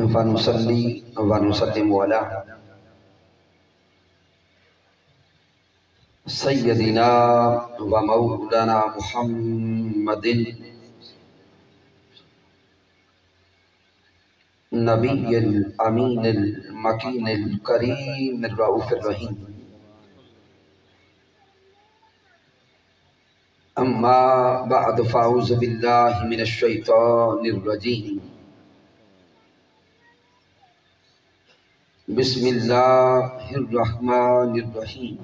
ونصلي ونسلم على سيدنا ومولانا محمد نبي الأمين المكين الكريم الرؤوف الرحيم. أما بعد فأعوذ بالله من الشيطان الرجيم. بسم الله الرحمن الرحيم.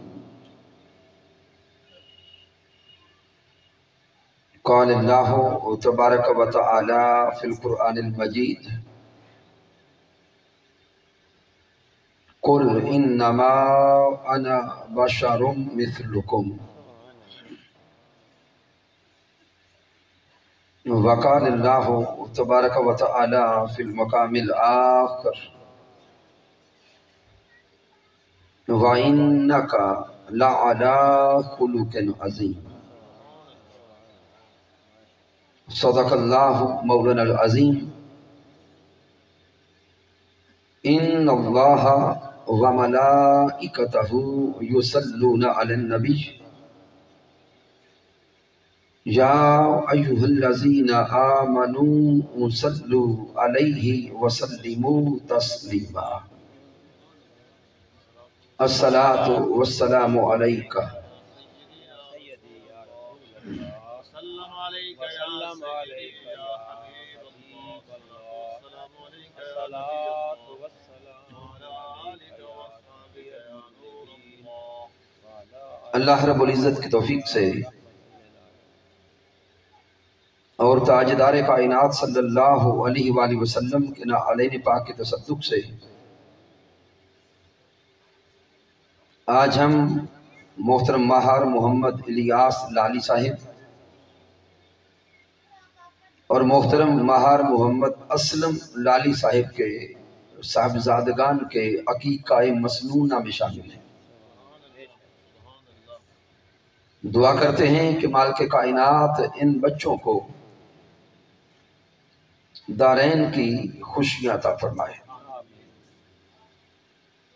قال الله تبارك وتعالى في القرآن المجيد: قل إنما أنا بشر مثلكم. وقال الله تبارك وتعالى في المقام الآخر: وَإِنَّكَ لَعَلَى خُلُقٍ عَظِيمٍ. صدق اللہ مولانا العظیم. ان اللہ وملائکتہ یصلون علی النبی یا ایہا الذین آمنوا صلوا علیہ وسلموا تسلیما. الصلاۃ والسلام علیک اللہ رب العزت کی توفیق سے اور تاجدار کائنات صلی اللہ علیہ وآلہ وسلم کے نعلین پاک کے تصدق سے آج ہم محترم ماہر محمد الیاس لالی صاحب اور محترم ماہر محمد اسلم لالی صاحب کے صاحبزادگان کے عقیقہ مسنونہ میں شامل ہیں. دعا کرتے ہیں کہ مالک کائنات ان بچوں کو دارین کی خوشیاں عطا فرمائے.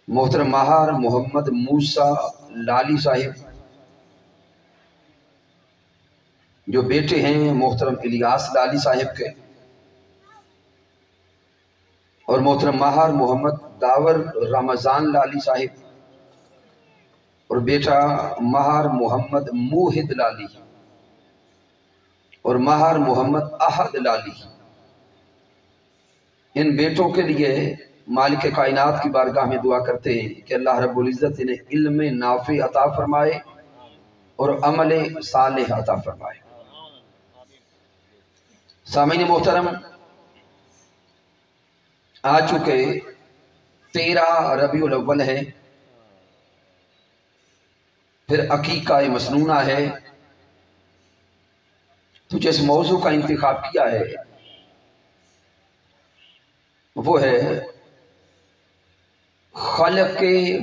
محترم ماہر محمد موسیٰ لالی صاحب جو بیٹے ہیں محترم الیاس لالی صاحب کے، اور محترم ماہر محمد داور رمضان لالی صاحب اور بیٹا ماہر محمد موحد لالی اور ماہر محمد احد لالی، ان بیٹوں کے لیے مالک کائنات کی بارگاہ میں دعا کرتے ہیں کہ اللہ رب العزت انہیں علم نافع عطا فرمائے اور عمل صالح عطا فرمائے. سامعین محترم، آ چکے 13 ربیع الاول ہے، پھر عقیقہ مسنونہ ہے. تو جس موضوع کا انتخاب کیا ہے وہ ہے خلق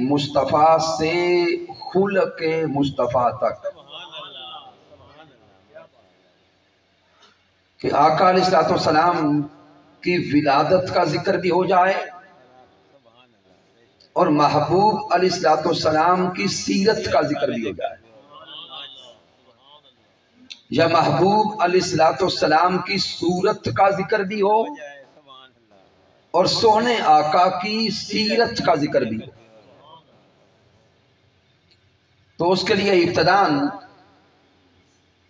مصطفیٰ سے خلق مصطفیٰ تک، کہ آقا علیہ السلام کی ولادت کا ذکر بھی ہو جائے اور محبوب علیہ السلام کی سیرت کا ذکر بھی ہو جائے، یا محبوب علیہ السلام کی صورت کا ذکر بھی ہو اور سونے آقا کی سیرت کا ذکر بھی ہو. تو اس کے لیے ابتداً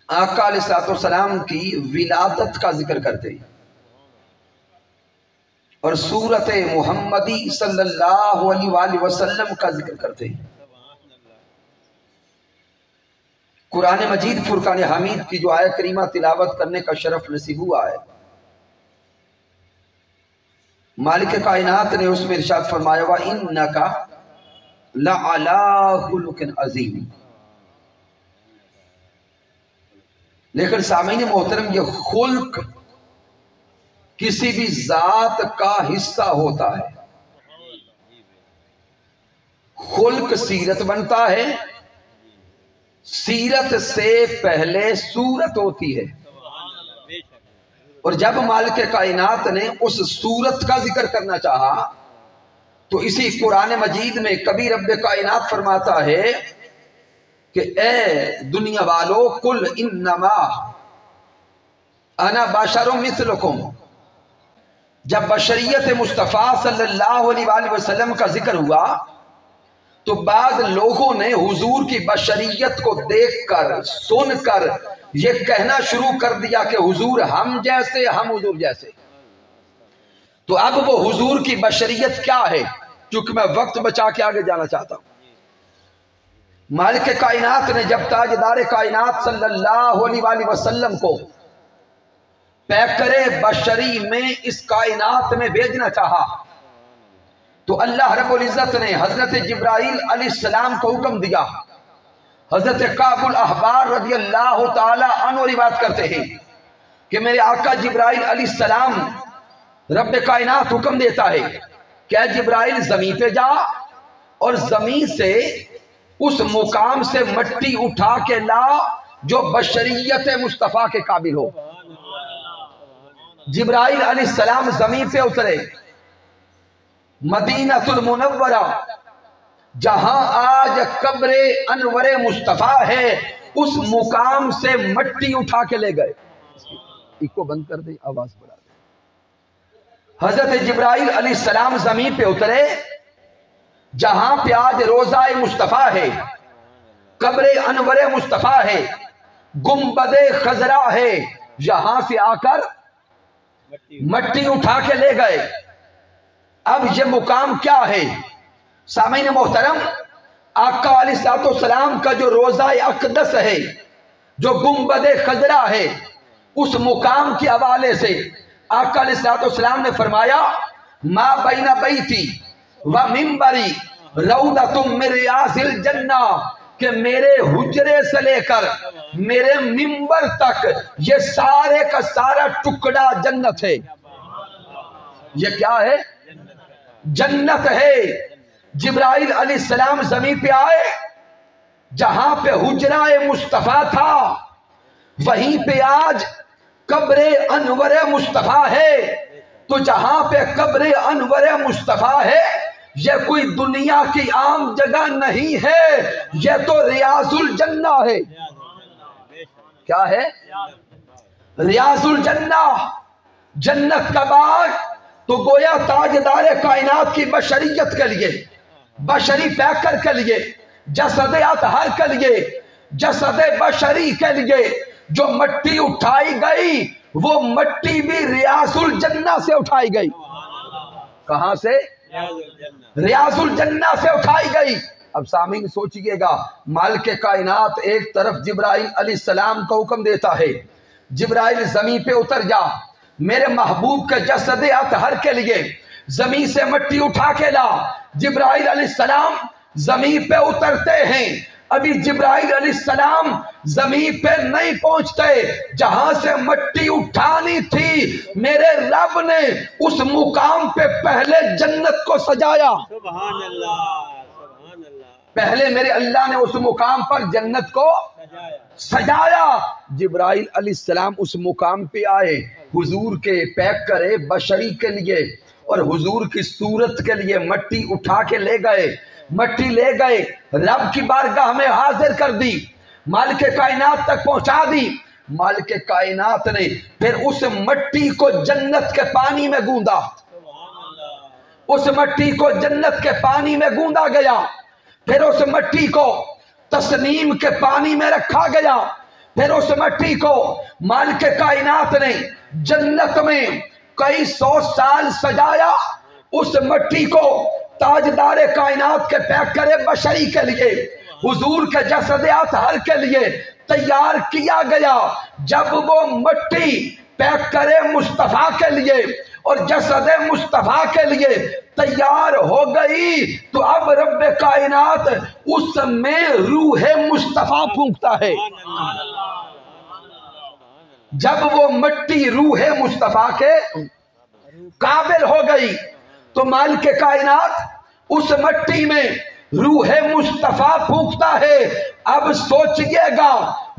آقا علیہ السلام کی ولادت کا ذکر کرتے ہیں اور سورت محمدی صلی اللہ علیہ وآلہ وسلم کا ذکر کرتے ہیں. قرآن مجید فرقان حمید کی جو آیت کریمہ تلاوت کرنے کا شرف نصیب ہوا ہے، مالک کائنات نے اس میں ارشاد فرمایا وَإِنَّكَ لَعَلَىٰ خُلُقٍ عَظِيمٍ. لیکن سامعین محترم، یہ خلق کسی بھی ذات کا حصہ ہوتا ہے. خلق سیرت بنتا ہے، سیرت سے پہلے صورت ہوتی ہے اور جب مالک کائنات نے اس صورت کا ذکر کرنا چاہا تو اسی قرآن مجید میں کبھی رب کائنات فرماتا ہے کہ اے دنیا والو قل انما انا بشر مثلکم. جب بشریت مصطفیٰ صلی اللہ علیہ وآلہ وسلم کا ذکر ہوا تو بعض لوگوں نے حضور کی بشریت کو دیکھ کر سن کر یہ کہنا شروع کر دیا کہ حضور ہم جیسے، ہم حضور جیسے. تو اب وہ حضور کی بشریت کیا ہے، چونکہ میں وقت بچا کے آگے جانا چاہتا ہوں. مالک کائنات نے جب تاجدار کائنات صلی اللہ علیہ وآلہ وسلم کو پیکر بشری میں اس کائنات میں بھیجنا چاہا تو اللہ رب العزت نے حضرت جبرائیل علیہ السلام کو حکم دیا. حضرت کعب الاحبار رضی اللہ تعالی عنہ روایت کرتے ہیں کہ میرے آقا جبرائیل علیہ السلام رب کائنات حکم دیتا ہے کہ اے جبرائیل زمین پہ جا اور زمین سے اس مقام سے مٹی اٹھا کے لا جو بشریت مصطفیٰ کے قابل ہو. جبرائیل علیہ السلام زمین پہ اترے، مدینہ المنورہ جہاں آج قبر انور مصطفیٰ ہے اس مقام سے مٹی اٹھا کے لے گئے. اس کو بند کر دیں، آواز بڑھا دیں. حضرت جبرائیل علیہ السلام زمین پہ اترے جہاں پہ آج روضہ مصطفیٰ ہے، قبر انور مصطفیٰ ہے، گنبد خضرا ہے، یہاں سے آ کر مٹی اٹھا کے لے گئے. اب یہ مقام کیا ہے؟ سامعین محترم، آقا علیہ السلام کا جو روضہ اقدس ہے، جو گنبد خضرا ہے، اس مقام کے حوالے سے آقا علیہ السلام نے فرمایا ما بین بیتی و منبری روضۃ من ریاض الجنہ، کہ میرے حجرے سے لے کر میرے منبر تک یہ سارے کا سارا ٹکڑا جنت ہے. یہ کیا ہے؟ جنت ہے. جبرائیل علیہ السلام زمین پہ آئے، جہاں پہ حجرہ مصطفیٰ تھا وہیں پہ آج قبر انور مصطفیٰ ہے. تو جہاں پہ قبر انور مصطفیٰ ہے یہ کوئی دنیا کی عام جگہ نہیں ہے، یہ تو ریاض الجنہ ہے. کیا ہے؟ ریاض الجنہ، جنت کا باغ. تو گویا تاجدار کائنات کی بشریت کے لیے، بشری پیکر کے لیے، جسد اطہر کے لیے، جسد بشری کے لیے جو مٹی اٹھائی گئی وہ مٹی بھی ریاض الجنہ سے اٹھائی گئی. کہاں سے؟ ریاض الجنہ سے اٹھائی گئی. اب سامعین سوچئے گا، مالک کائنات ایک طرف جبرائیل علیہ السلام کو حکم دیتا ہے جبرائیل زمین پہ اتر جا، میرے محبوب کے جسد اطہر کے لیے زمین سے مٹی اٹھا کے لا. جبرائیل علیہ السلام زمین پہ اترتے ہیں، ابھی جبرائیل علیہ السلام زمین پہ نہیں پہنچتے، جہاں سے مٹی اٹھانی تھی میرے رب نے اس مقام پہ پہلے جنت کو سجایا. سبحان اللہ، سبحان اللہ. پہلے میرے اللہ نے اس مقام پر جنت کو سجایا. جبرائیل علیہ السلام اس مقام پہ آئے حضور کے پیک کرے بشری کے لیے اور حضور کی صورت کے لیے مٹی اٹھا کے لے گئے. مٹی لے گئے، رب کی بارگاہ میں حاضر کر دی، مالک کائنات تک پہنچا دی. مالک کائنات نے پھر اس مٹی کو جنت کے پانی میں گوندا. اس مٹی کو جنت کے پانی میں گوندا گیا، پھر اس مٹی کو تسنیم کے پانی میں رکھا گیا، پھر اس مٹی کو مالک کائنات نے جنت میں کئی سو سال سجایا. اس مٹی کو تاجدار کائنات کے پیکر بشری کے لیے، حضور کے جسد اطہر کے لیے تیار کیا گیا. جب وہ مٹی پیکر مصطفیٰ کے لیے اور جسد مصطفیٰ کے لیے تیار ہو گئی تو اب رب کائنات اس میں روح مصطفیٰ پھونکتا ہے. جب وہ مٹی روح مصطفیٰ کے قابل ہو گئی تو مالک کائنات اس مٹی میں روح مصطفیٰ پھونکتا ہے۔ اب سوچئے گا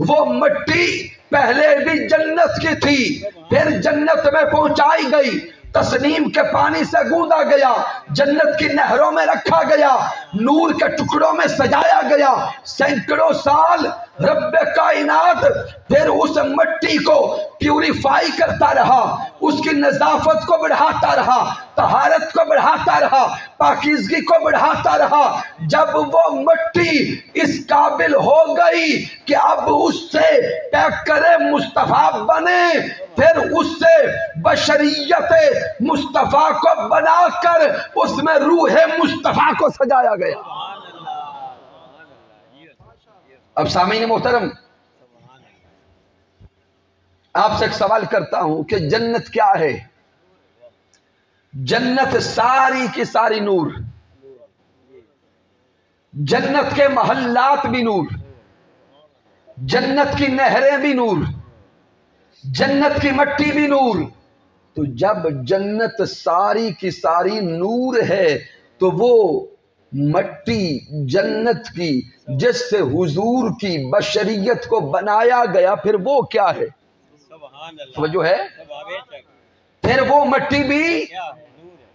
وہ مٹی پہلے بھی جنت کی تھی، پھر جنت میں پہنچائی گئی، تسنیم کے پانی سے گوندا گیا، جنت کی نہروں میں رکھا گیا، نور کے ٹکڑوں میں سجایا گیا، سینکڑوں سال رب کائنات پھر اس مٹی کو پیوریفائی کرتا رہا، اس کی نظافت کو بڑھاتا رہا، طہارت کو بڑھاتا رہا، پاکیزگی کو بڑھاتا رہا۔ جب وہ مٹی اس قابل ہو گئی کہ اب اس سے پیکر مصطفیٰ بنے، پھر اس سے بشریت مصطفیٰ کو بنا کر اس میں روح مصطفیٰ کو سجایا گیا۔ اب سامعین محترم، آپ سے ایک سوال کرتا ہوں کہ جنت کیا ہے؟ جنت ساری کی ساری نور، جنت کے محلات بھی نور، جنت کی نہریں بھی نور، جنت کی مٹی بھی نور۔ تو جب جنت ساری کی ساری نور ہے تو وہ مٹی جنت کی جس سے حضور کی بشریت کو بنایا گیا، پھر وہ کیا ہے؟ توجہ ہے؟ پھر وہ مٹی بھی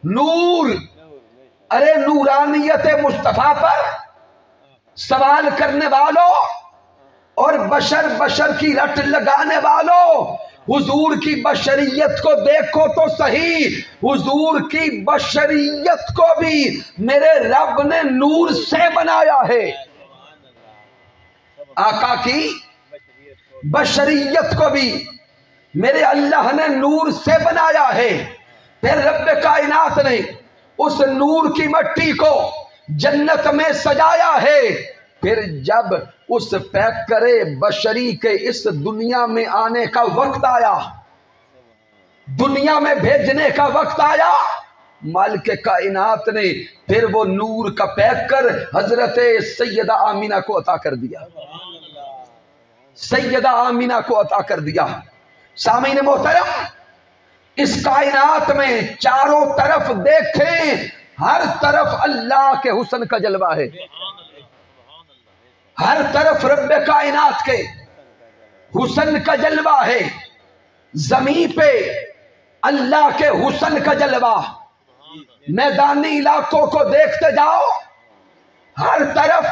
نور۔ ارے نورانیت مصطفیٰ پر سوال کرنے والوں اور بشر کی رٹ لگانے والوں، حضور کی بشریت کو دیکھو تو صحیح، حضور کی بشریت کو بھی میرے رب نے نور سے بنایا ہے۔ آقا کی بشریت کو بھی میرے اللہ نے نور سے بنایا ہے۔ پھر رب کائنات نے اس نور کی مٹی کو جنت میں سجایا ہے۔ پھر جب اس پیکر بشری کے اس دنیا میں آنے کا وقت آیا، دنیا میں بھیجنے کا وقت آیا، مالک کائنات نے پھر وہ نور کا پیکر حضرت سیدہ آمینہ کو عطا کر دیا، سیدہ آمینہ کو عطا کر دیا۔ سامعین محترم، اس کائنات میں چاروں طرف دیکھیں، ہر طرف اللہ کے حسن کا جلوہ ہے، ہر طرف رب کائنات کے حسن کا جلوہ ہے۔ زمین پہ اللہ کے حسن کا جلوہ، میدانی علاقوں کو دیکھتے جاؤ، ہر طرف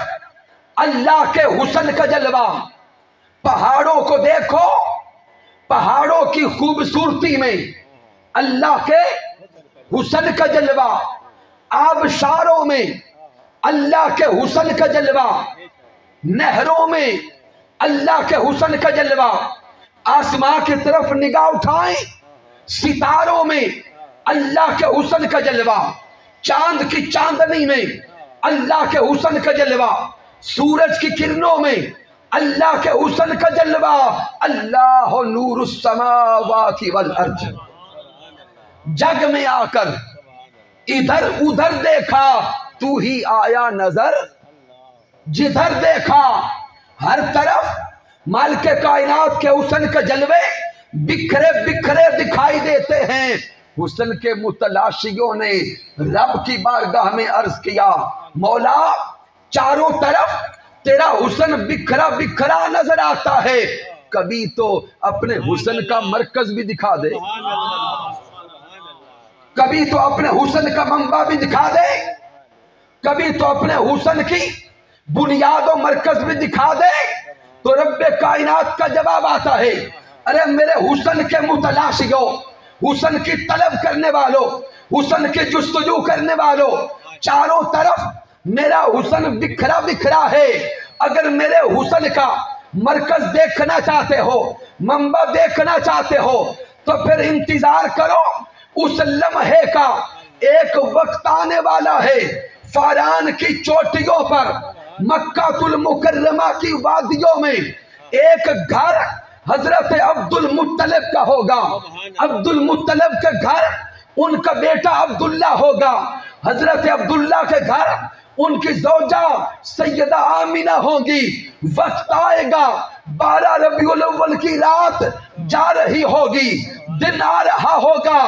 اللہ کے حسن کا جلوہ۔ پہاڑوں کو دیکھو، پہاڑوں کی خوبصورتی میں اللہ کے حسن کا جلوہ، آبشاروں میں اللہ کے حسن کا جلوہ، نہروں میں اللہ کے حسن کا جلوہ۔ آسمان کی طرف نگاہ اٹھائیں، ستاروں میں اللہ کے حسن کا جلوہ، چاند کی چاندنی میں اللہ کے حسن کا جلوہ، سورج کی کرنوں میں اللہ کے حسن کا جلوہ۔ اللہ نور السماوات والارض۔ جگ میں آ کر ادھر ادھر دیکھا تو ہی آیا نظر، جدھر دیکھا ہر طرف مالک کائنات کے حسن کے جلوے بکھرے بکھرے دکھائی دیتے ہیں۔ حسن کے متلاشیوں نے رب کی بارگاہ میں عرض کیا، مولا چاروں طرف تیرا حسن بکھرا بکھرا نظر آتا ہے، کبھی تو اپنے حسن کا مرکز بھی دکھا دے، کبھی تو اپنے حسن کا منبع بھی دکھا دے، کبھی تو اپنے حسن کی بنیاد و مرکز بھی دکھا دے۔ تو رب کائنات کا جواب آتا ہے، ارے میرے حسن کے متلاشیوں، حسن کی طلب کرنے والوں، حسن کی جستجو کرنے والوں، چاروں طرف میرا حسن بکھرا بکھرا ہے۔ اگر میرے حسن کا مرکز دیکھنا چاہتے ہو، منبع دیکھنا چاہتے ہو، تو پھر انتظار کرو، اس لمحے کا ایک وقت آنے والا ہے۔ فاران کی چوٹیوں پر، مکہ المکرمہ کی وادیوں میں ایک گھر حضرت عبد المطلب کا ہوگا، عبد المطلب کے گھر ان کا بیٹا عبداللہ ہوگا، حضرت عبداللہ کے گھر ان کی زوجہ سیدہ آمینہ ہوں گی۔ وقت آئے گا، 12 ربیع الاول کی رات جا رہی ہوگی، دن آ رہا ہوگا،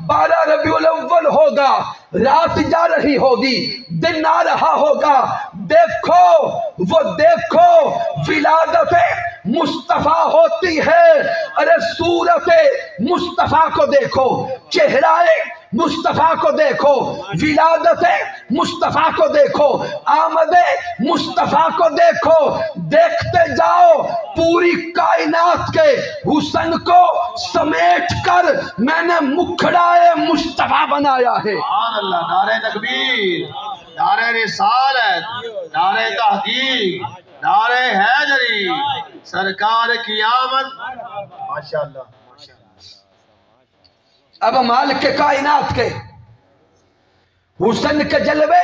12 ربیع الاول ہوگا، رات جا رہی ہوگی، دن آ رہا ہوگا، دیکھو وہ دیکھو ولادت مصطفیٰ ہوتی ہے۔ ارے صورت مصطفیٰ کو دیکھو، چہرہ مصطفیٰ کو دیکھو، ولادت مصطفیٰ کو دیکھو، آمد مصطفیٰ کو دیکھو، دیکھتے جاؤ پوری کائنات کے حسن کو سمیٹ کر میں نے مکھڑائے مصطفیٰ بنایا ہے۔ سبحان اللہ، نعرہ تکبیر، نعرہ رسالت، نعرہ تحقیق، نعرہ حیدری، سرکار کی آمد۔ ماشاءاللہ اب مالک کائنات کے حسن کے جلوے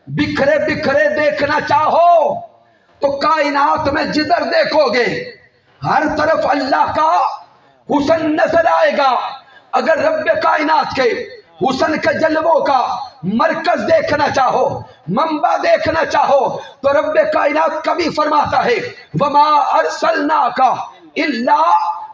بکھرے بکھرے دیکھنا چاہو تو کائنات میں جدھر دیکھو گے ہر طرف اللہ کا حسن نظر آئے گا۔ اگر رب کائنات کے حسن کے جلووں کا مرکز دیکھنا چاہو، منبع دیکھنا چاہو تو رب کائنات کبھی فرماتا ہے وَمَا أَرْسَلْنَاكَ إِلَّا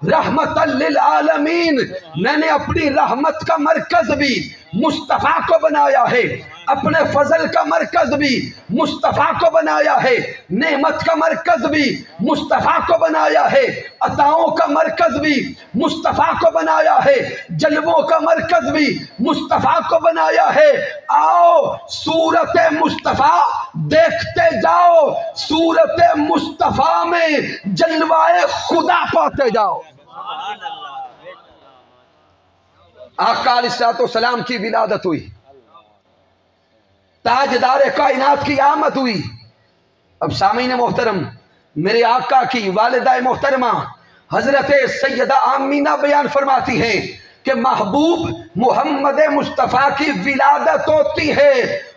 رحمت للعالمین، میں نے اپنی رحمت کا مرکز بھی مصطفیٰ کو بنایا ہے، اپنے فضل کا مرکز بھی مصطفیٰ کو بنایا ہے، نعمت کا مرکز بھی مصطفیٰ کو بنایا ہے، عطاؤں کا مرکز بھی مصطفیٰ کو بنایا ہے، جلووں کا مرکز بھی مصطفیٰ کو بنایا ہے۔ آؤ صورت مصطفیٰ دیکھتے جاؤ، صورت مصطفیٰ میں جلوائے خدا پاتے جاؤ۔ آقا علیہ السلام کی ولادت ہوئی، تاجدار کائنات کی آمد ہوئی۔ اب سامعین محترم، میرے آقا کی والدہ محترمہ حضرت سیدہ آمینہ بیان فرماتی ہیں کہ محبوب محمد مصطفیٰ کی ولادت ہوتی ہے،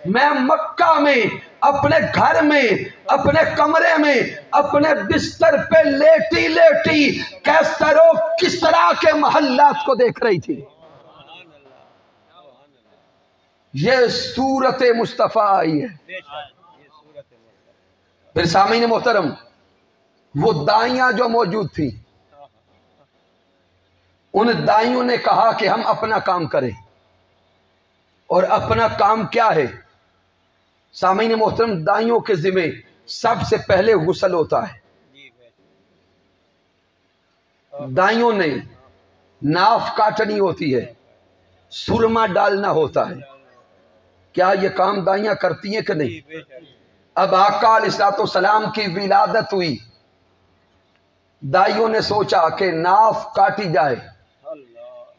میں مکہ میں اپنے گھر میں اپنے کمرے میں اپنے بستر پہ لیٹی لیٹی کیسر و کسرا کے محلات کو دیکھ رہی تھی۔ یہ صورت مصطفیٰ آئی ہے۔ پھر سامعین محترم، وہ دائیاں جو موجود تھیں، ان دائیوں نے کہا کہ ہم اپنا کام کریں، اور اپنا کام کیا ہے؟ سامعین محترم، دائیوں کے ذمہ سب سے پہلے غسل ہوتا ہے۔ دائیوں نے ناف کاٹنی ہوتی ہے، سرما ڈالنا ہوتا ہے۔ کیا یہ کام دائیاں کرتی ہیں کہ نہیں؟ اب آقا علیہ السلام کی ولادت ہوئی، دائیوں نے سوچا کہ ناف کاٹی جائے۔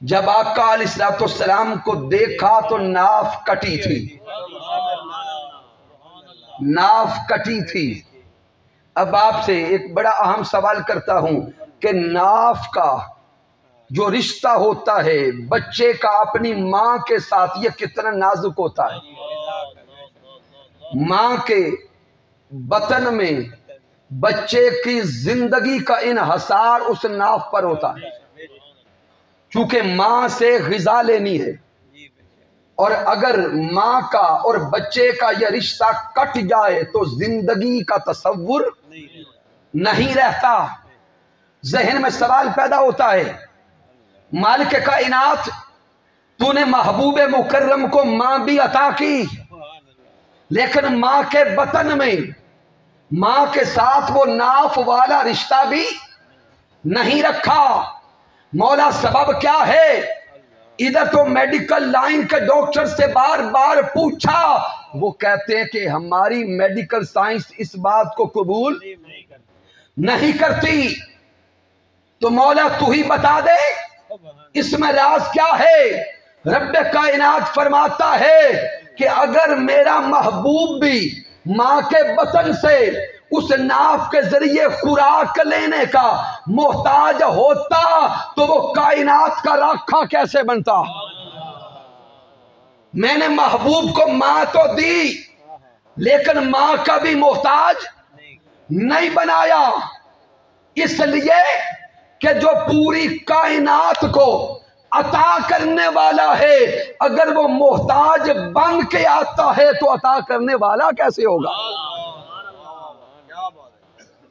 جب آقا علیہ السلام کو دیکھا تو ناف کٹی تھی، ناف کٹی تھی۔ اب آپ سے ایک بڑا اہم سوال کرتا ہوں کہ ناف کا جو رشتہ ہوتا ہے بچے کا اپنی ماں کے ساتھ، یہ کتنا نازک ہوتا ہے۔ ماں کے بطن میں بچے کی زندگی کا انحصار اس ناف پر ہوتا ہے، چونکہ ماں سے غذا لینی ہے، اور اگر ماں کا اور بچے کا یہ رشتہ کٹ جائے تو زندگی کا تصور نہیں رہتا۔ ذہن میں سوال پیدا ہوتا ہے، مالک کائنات تو نے محبوب مکرم کو ماں بھی عطا کی، لیکن ماں کے بطن میں ماں کے ساتھ وہ ناف والا رشتہ بھی نہیں رکھا۔ مولا سبب کیا ہے؟ ادھر تو میڈیکل لائن کے ڈاکٹر سے بار بار پوچھا، وہ کہتے ہیں کہ ہماری میڈیکل سائنس اس بات کو قبول نہیں کرتی۔ تو مولا تو ہی بتا دے اس میں راز کیا ہے؟ رب کائنات فرماتا ہے کہ اگر میرا محبوب بھی ماں کے بطن سے اس ناف کے ذریعے خوراک لینے کا محتاج ہوتا تو وہ کائنات کا راکھا کیسے بنتا؟ میں نے محبوب کو ماں تو دی، لیکن ماں کا بھی محتاج نہیں بنایا، اس لیے کہ جو پوری کائنات کو عطا کرنے والا ہے، اگر وہ محتاج بن کے آتا ہے تو عطا کرنے والا کیسے ہوگا؟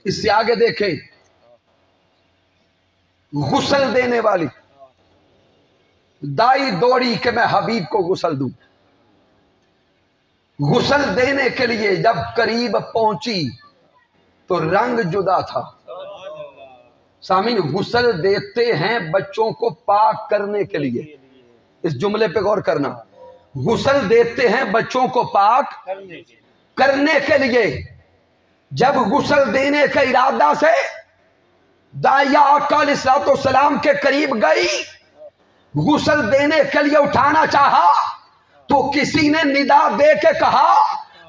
اس سے آگے دیکھیں، غسل دینے والی دائی دوڑی کہ میں حبیب کو غسل دوں. غسل دینے کے لیے جب قریب پہنچی تو رنگ جدا تھا. سامعین، غسل دیتے ہیں بچوں کو پاک کرنے کے لیے. اس جملے پہ غور کرنا. غسل دیتے ہیں بچوں کو پاک کرنے کے لیے. جب غسل دینے کا ارادہ سے داعیہ آقا علیہ الصلوۃ والسلام کے قریب گئی، غسل دینے کے لیے اٹھانا چاہا تو کسی نے ندا دے کے کہا،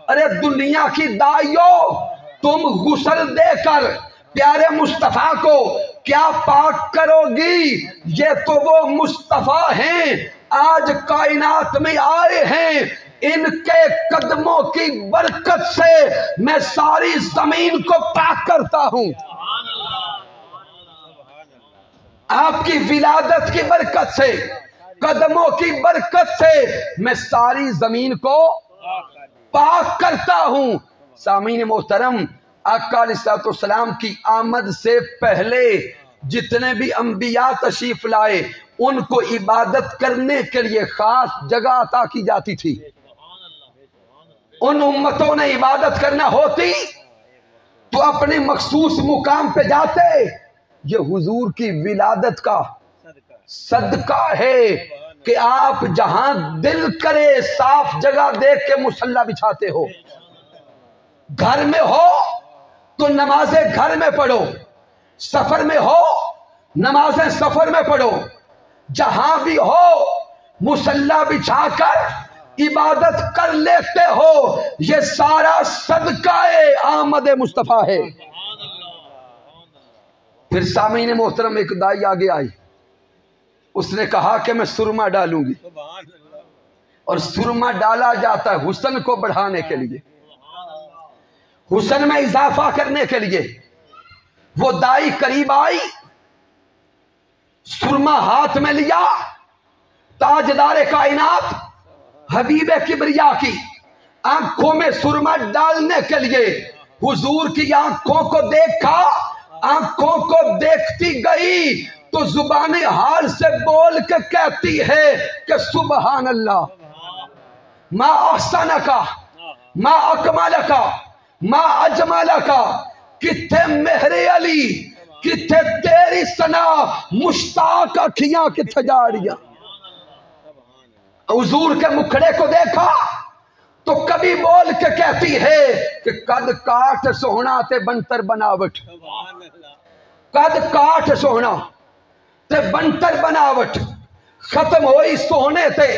ارے دنیا کی دائیوں، تم غسل دے کر پیارے مصطفیٰ کو کیا پاک کرو گی؟ یہ تو وہ مصطفیٰ ہیں آج کائنات میں آئے ہیں، ان کے قدموں کی برکت سے میں ساری زمین کو پاک کرتا ہوں. آپ کی ولادت کی برکت سے، قدموں کی برکت سے میں ساری زمین کو پاک کرتا ہوں. سامعین محترم، آقا علیہ الصلوۃ والسلام کی آمد سے پہلے جتنے بھی انبیاء تشریف لائے ان کو عبادت کرنے کے لیے خاص جگہ عطا کی جاتی تھی. ان امتوں نے عبادت کرنا ہوتی تو اپنے مخصوص مقام پہ جاتے. یہ حضور کی ولادت کا صدقہ ہے کہ آپ جہاں دل کرے صاف جگہ دیکھ کے مصلی بچھاتے ہو. گھر میں ہو تو نمازیں گھر میں پڑھو، سفر میں ہو نمازیں سفر میں پڑھو، جہاں بھی ہو مصلی بچھا کر عبادت کر لیتے ہو. یہ سارا صدقہ آمد مصطفیٰ ہے. پھر سامعین محترم ایک دائی آگے آئی، اس نے کہا کہ میں سرما ڈالوں گی. اور سرما ڈالا جاتا ہے حسن کو بڑھانے کے لیے، حسن میں اضافہ کرنے کے لیے. وہ دائی قریب آئی، سرما ہاتھ میں لیا، تاجدار کائنات حبیب کبریا کی آنکھوں میں سرما ڈالنے کے لیے حضور کی آنکھوں کو دیکھا. آنکھوں کو دیکھتی گئی تو زبان حال سے بول کے کہتی ہے کہ سبحان اللہ، ما احسنکا، ما اکملکا، ما اجملکا. کتھے مہر علی، کتھے تیری ثنا، مشتاق اکھیاں کتھے جاڑیاں. حضور کے مکھڑے کو دیکھا تو کبھی بول کے کہتی ہے کہ قد کاٹ سوہنا تے بنتر بناوٹ، قد کاٹ سوہنا تے بنتر بناوٹ. ختم ہوئی سوہنے تے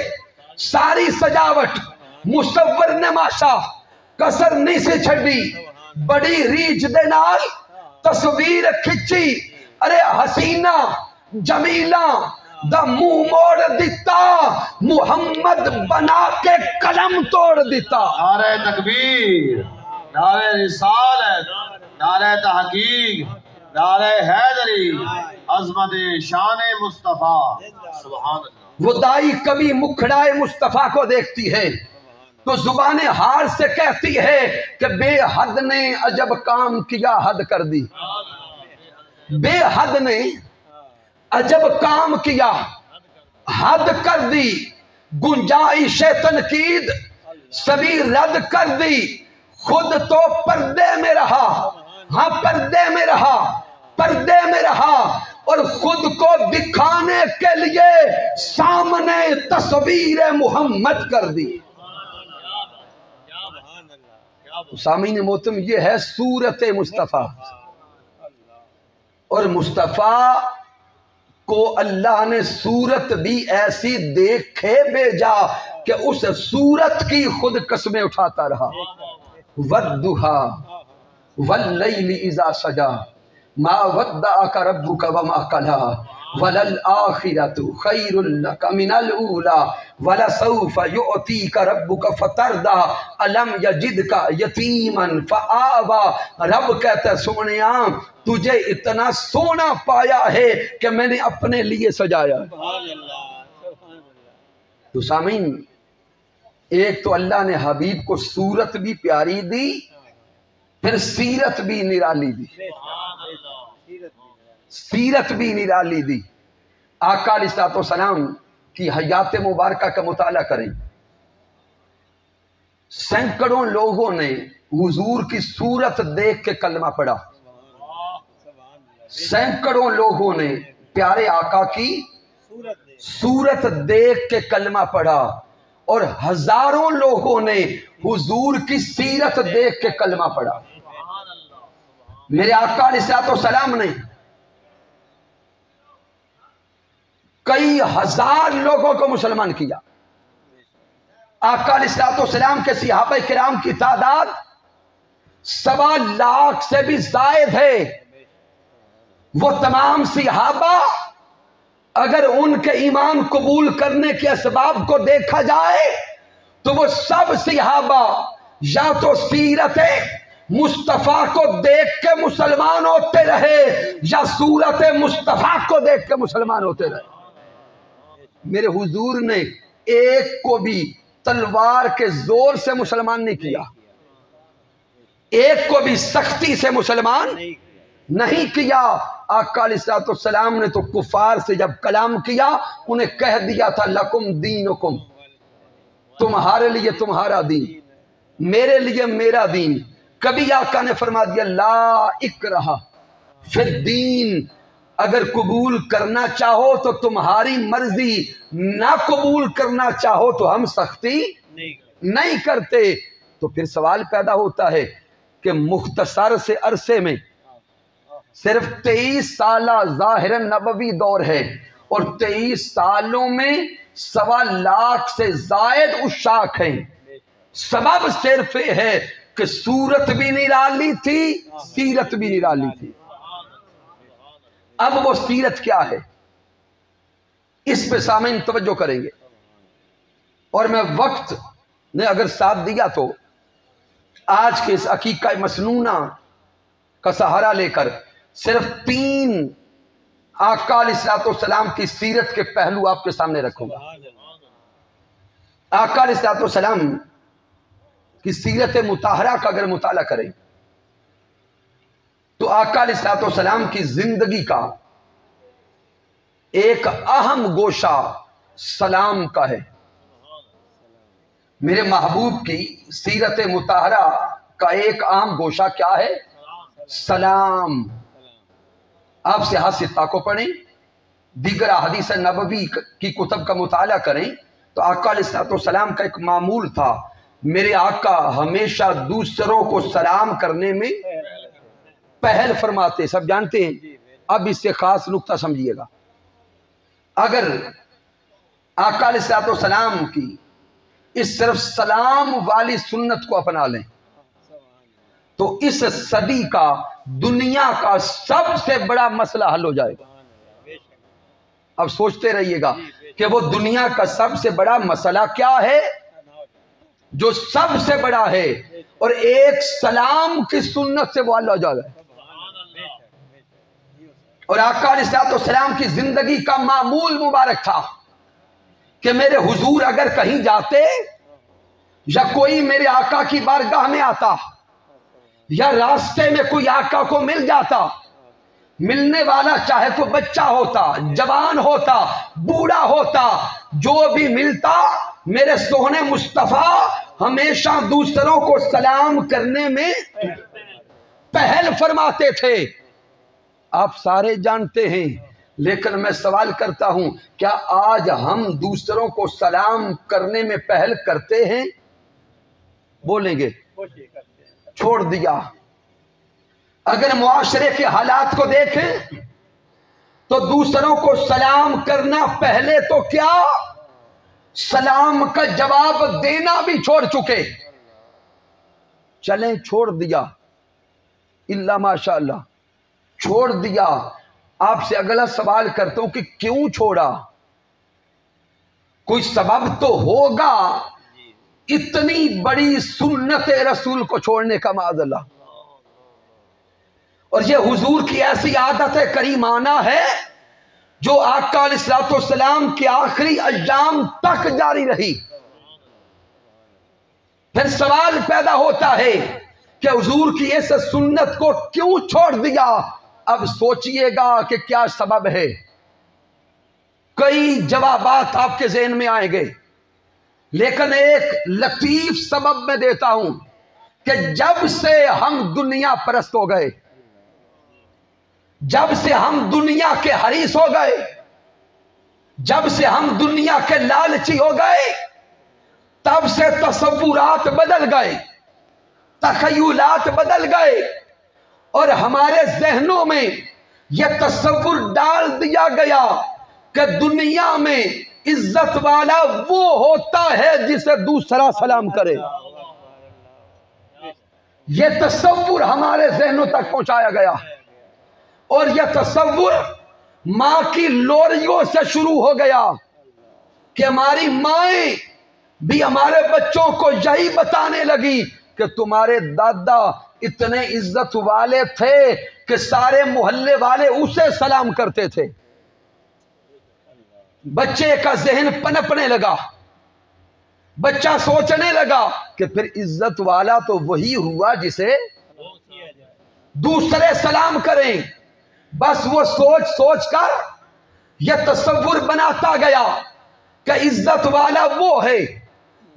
ساری سجاوٹ، مصور نے ماشا کسر نہیں سے چھڑی، بڑی ریج دے نال تصویر کھچی. ارے حسینہ جمیلہ دا منہ موڑ دیتا، محمد بنا کے قلم توڑ دیتا. نعرہ تکبیر، نعرہ رسالت، نعرہ تحقیق، نعرہ حیدری، عظمت شان مصطفیٰ. سبحان اللہ. وہ دائی کبھی مکھڑائے مصطفیٰ کو دیکھتی ہے تو زبان حال سے کہتی ہے کہ بے حد نے عجب کام کیا، حد کر دی. بے حد نے عجب کام کیا، حد کر دی. گنجائش تنقید سبھی رد کر دی. خود تو پردے میں رہا، ہاں پردے میں رہا، پردے میں رہا، اور خود کو دکھانے کے لیے سامنے تصویر محمد کر دی. سامعین محترم، یہ ہے صورت مصطفیٰ. اور مصطفیٰ کو اللہ نے صورت بھی ایسی دیکھے بھیجا کہ اس صورت کی خود قسمیں اٹھاتا رہا. وَالضُّحَىٰ وَاللَّيْلِ إِذَا سَجَىٰ مَا وَدَّعَكَ رَبُّكَ وَمَا قَلَىٰ وَلَلْآخِرَةُ خَيْرٌ لَكَ مِنَ الْأُولَىٰ وَلَسَوْفَ يُعْطِيكَ رَبُّكَ فَتَرْضَىٰ أَلَمْ يَجِدْكَ يَتِيمًا فَآوَىٰ. رب کہتا ہے سونیاں تجھے اتنا سونا پایا ہے کہ میں نے اپنے لیے سجایا. تو سامعین، ایک تو اللہ نے حبیب کو صورت بھی پیاری دی، پھر سیرت بھی نرالی دی. سیرت بھی نرالی دی. آقا علیہ الصلوۃ والسلام کی حیات مبارکہ کا مطالعہ کریں، سینکڑوں لوگوں نے حضور کی صورت دیکھ کے کلمہ پڑھا، سینکڑوں لوگوں نے پیارے آقا کی صورت دیکھ کے کلمہ پڑھا، اور ہزاروں لوگوں نے حضور کی سیرت دیکھ کے کلمہ پڑھا۔ میرے آقا علیہ الصلوۃ والسلام نے کئی ہزار لوگوں کو مسلمان کیا۔ آقا علیہ الصلوۃ والسلام کے صحابہ کرام کی تعداد 1.25 لاکھ سے بھی زائد ہے۔ وہ تمام صحابہ اگر ان کے ایمان قبول کرنے کے اسباب کو دیکھا جائے تو وہ سب صحابہ یا تو سیرت مصطفیٰ کو دیکھ کے مسلمان ہوتے رہے یا صورت مصطفیٰ کو دیکھ کے مسلمان ہوتے رہے۔ میرے حضور نے ایک کو بھی تلوار کے زور سے مسلمان نہیں کیا، ایک کو بھی سختی سے مسلمان نہیں کیا۔ آقا علیہ الصلوۃ والسلام نے تو کفار سے جب کلام کیا انہیں کہہ دیا تھا لکم دینکم، تمہارے لیے تمہارا دین، میرے لیے میرا دین۔ کبھی آقا نے فرما دیا لا اکرہ فی الدین، اگر قبول کرنا چاہو تو تمہاری مرضی، نہ قبول کرنا چاہو تو ہم سختی نہیں کرتے۔ تو پھر سوال پیدا ہوتا ہے کہ مختصر سے عرصے میں صرف 23 سالہ ظاہراً نبوی دور ہے، اور 23 سالوں میں 1.25 لاکھ سے زائد عشاق ہیں۔ سبب صرف یہ ہے کہ صورت بھی نرالی تھی، سیرت بھی نرالی تھی۔ اب وہ سیرت کیا ہے، اس پہ سامعین توجہ کریں گے، اور میں وقت نے اگر ساتھ دیا تو آج کے اس عقیقہ مسنونہ کا سہارا لے کر صرف 3 آقا علیہ الصلوۃ والسلام کی سیرت کے پہلو آپ کے سامنے رکھوں گا۔ آقا علیہ الصلوۃ والسلام کی سیرت مطہرہ کا اگر مطالعہ کریں تو آقا علیہ الصلوۃ والسلام کی زندگی کا ایک اہم گوشہ سلام کا ہے۔ میرے محبوب کی سیرت مطہرہ کا ایک اہم گوشہ کیا ہے؟ سلام۔ آپ صحیح ستہ کو پڑھیں، دیگر احادیث نبوی کی کتب کا مطالعہ کریں تو آقا علیہ الصلوۃ والسلام کا ایک معمول تھا، میرے آقا ہمیشہ دوسروں کو سلام کرنے میں پہل فرماتے۔ سب جانتے ہیں، اب اس سے خاص نقطہ سمجھیے گا، اگر آقا علیہ الصلوۃ والسلام کی اس صرف سلام والی سنت کو اپنا لیں تو اس صدی کا دنیا کا سب سے بڑا مسئلہ حل ہو جائے گا۔ اب سوچتے رہیے گا کہ وہ دنیا کا سب سے بڑا مسئلہ کیا ہے جو سب سے بڑا ہے، اور ایک سلام کی سنت سے وہ حل ہو جائے گا۔ اور آقا علیہ الصلوۃ والسلام کی زندگی کا معمول مبارک تھا کہ میرے حضور اگر کہیں جاتے یا کوئی میرے آقا کی بارگاہ میں آتا یا راستے میں کوئی آقا کو مل جاتا، ملنے والا چاہے تو بچہ ہوتا، جوان ہوتا، بوڑھا ہوتا، جو بھی ملتا میرے سونے مصطفیٰ ہمیشہ دوسروں کو سلام کرنے میں پہل فرماتے تھے۔ آپ سارے جانتے ہیں، لیکن میں سوال کرتا ہوں کیا آج ہم دوسروں کو سلام کرنے میں پہل کرتے ہیں؟ بولیں گے چھوڑ دیا۔ اگر معاشرے کے حالات کو دیکھیں تو دوسروں کو سلام کرنا پہلے تو کیا، سلام کا جواب دینا بھی چھوڑ چکے۔ چلیں چھوڑ دیا، اللہ ماشاء اللہ چھوڑ دیا۔ آپ سے اگلا سوال کرتا ہوں کہ کیوں چھوڑا؟ کوئی سبب تو ہوگا اتنی بڑی سنت رسول کو چھوڑنے کا، معاذ اللہ۔ اور یہ حضور کی ایسی عادت کریمانہ ہے جو آقا علیہ الصلوۃ والسلام کے آخری ایام تک جاری رہی۔ پھر سوال پیدا ہوتا ہے کہ حضور کی اس سنت کو کیوں چھوڑ دیا؟ اب سوچئے گا کہ کیا سبب ہے۔ کئی جوابات آپ کے ذہن میں آئیں گے، لیکن ایک لطیف سبب میں دیتا ہوں کہ جب سے ہم دنیا پرست ہو گئے، جب سے ہم دنیا کے حریص ہو گئے، جب سے ہم دنیا کے لالچی ہو گئے، تب سے تصورات بدل گئے، تخیلات بدل گئے، اور ہمارے ذہنوں میں یہ تصور ڈال دیا گیا کہ دنیا میں عزت والا وہ ہوتا ہے جسے دوسرا سلام کرے۔ یہ تصور ہمارے ذہنوں تک پہنچایا گیا، اور یہ تصور ماں کی لوریوں سے شروع ہو گیا کہ ہماری مائیں بھی ہمارے بچوں کو یہی بتانے لگی کہ تمہارے دادا اتنے عزت والے تھے کہ سارے محلے والے اسے سلام کرتے تھے۔ بچے کا ذہن پنپنے لگا، بچہ سوچنے لگا کہ پھر عزت والا تو وہی ہوا جسے دوسرے سلام کریں۔ بس وہ سوچ سوچ کر یہ تصور بناتا گیا کہ عزت والا وہ ہے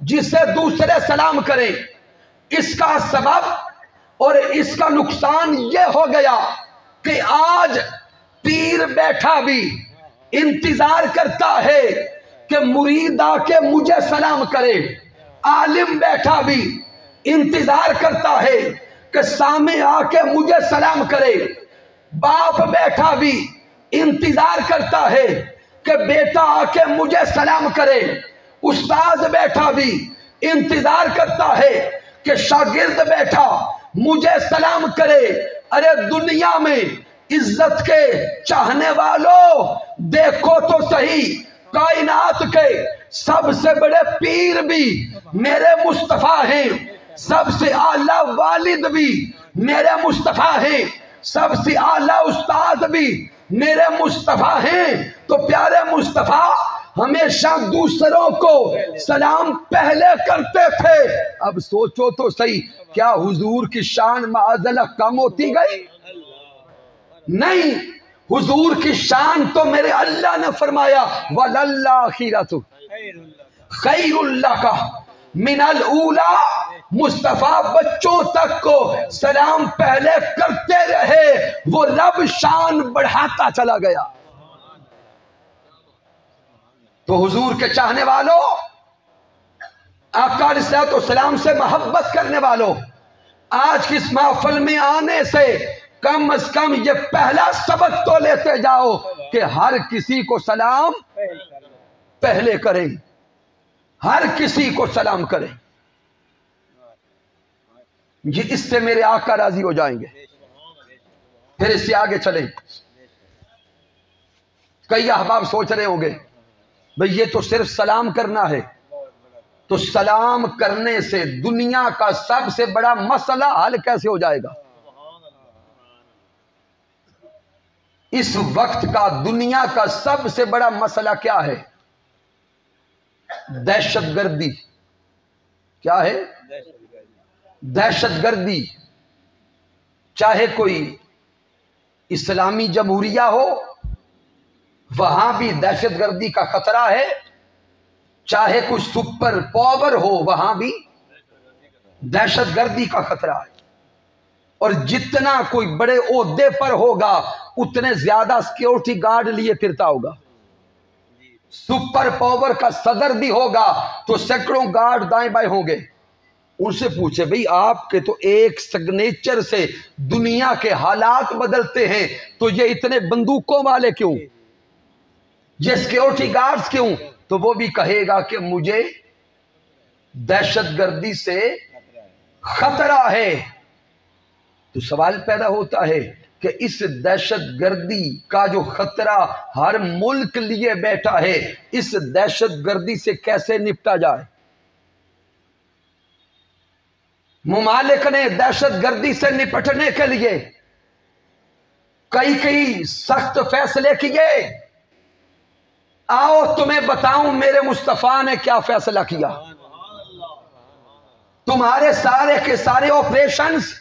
جسے دوسرے سلام کریں۔ اس کا سبب اور اس کا نقصان یہ ہو گیا کہ آج پیر بیٹھا بھی انتظار کرتا ہے کہ مرید آ کے مجھے سلام کرے، عالم بیٹھا بھی انتظار کرتا ہے کہ سامع آ کے مجھے سلام کرے، باپ بیٹھا بھی انتظار کرتا ہے کہ بیٹا آ کے مجھے سلام کرے، استاد بیٹھا بھی انتظار کرتا ہے کہ شاگرد بیٹھا مجھے سلام کرے۔ ارے دنیا میں عزت کے چاہنے والوں، دیکھو تو صحیح، کائنات کے سب سے بڑے پیر بھی میرے مصطفیٰ ہیں، سب سے اعلیٰ والد بھی میرے مصطفیٰ ہیں، سب سے اعلیٰ استاد بھی میرے مصطفیٰ ہیں۔ تو پیارے مصطفیٰ ہمیشہ دوسروں کو سلام پہلے کرتے تھے۔ اب سوچو تو صحیح، کیا حضور کی شان معاذ اللہ کم ہوتی گئی؟ نہیں، حضور کی شان تو میرے اللہ نے فرمایا وَلَلْآخِرَةُ خَيْرٌ لَكَ مِنَ الْأُولَىٰ۔ مصطفیٰ بچوں تک کو سلام پہلے کرتے رہے، وہ رب شان بڑھاتا چلا گیا۔ تو حضور کے چاہنے والوں، آقا علیہ الصلوۃ والسلام سے محبت کرنے والوں، آج کی اس محفل میں آنے سے کم از کم یہ پہلا سبق تو لیتے جاؤ کہ ہر کسی کو سلام پہلے کریں، ہر کسی کو سلام کریں۔ یہ اس سے میرے آقا راضی ہو جائیں گے۔ پھر اس سے آگے چلیں۔ کئی احباب سوچ رہے ہوں گے بھئی یہ تو صرف سلام کرنا ہے، تو سلام کرنے سے دنیا کا سب سے بڑا مسئلہ حل کیسے ہو جائے گا؟ اس وقت کا دنیا کا سب سے بڑا مسئلہ کیا ہے؟ دہشت گردی۔ کیا ہے؟ دہشت گردی۔ چاہے کوئی اسلامی جمہوریہ ہو، وہاں بھی دہشت گردی کا خطرہ ہے، چاہے کوئی سپر پاور ہو وہاں بھی دہشت گردی کا خطرہ ہے، اور جتنا کوئی بڑے عہدے پر ہوگا اتنے زیادہ سیکیورٹی گارڈ لیے پھرتا ہوگا۔ سپر پاور کا صدر بھی ہوگا تو سینکڑوں گارڈ دائیں بائیں ہوں گے۔ ان سے پوچھے بھئی آپ کے تو ایک سگنیچر سے دنیا کے حالات بدلتے ہیں، تو یہ اتنے بندوقوں والے کیوں، یہ سیکیورٹی گارڈز کیوں؟ تو وہ بھی کہے گا کہ مجھے دہشت گردی سے خطرہ ہے۔ تو سوال پیدا ہوتا ہے کہ اس دہشت گردی کا جو خطرہ ہر ملک لیے بیٹھا ہے، اس دہشت گردی سے کیسے نپٹا جائے؟ ممالک نے دہشت گردی سے نپٹنے کے لیے کئی سخت فیصلے کیے۔ آؤ تمہیں بتاؤں میرے مصطفیٰ نے کیا فیصلہ کیا۔ تمہارے سارے کے سارے آپریشنز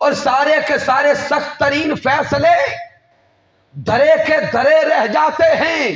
اور سارے کے سارے سخت ترین فیصلے دھرے کے دھرے رہ جاتے ہیں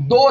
2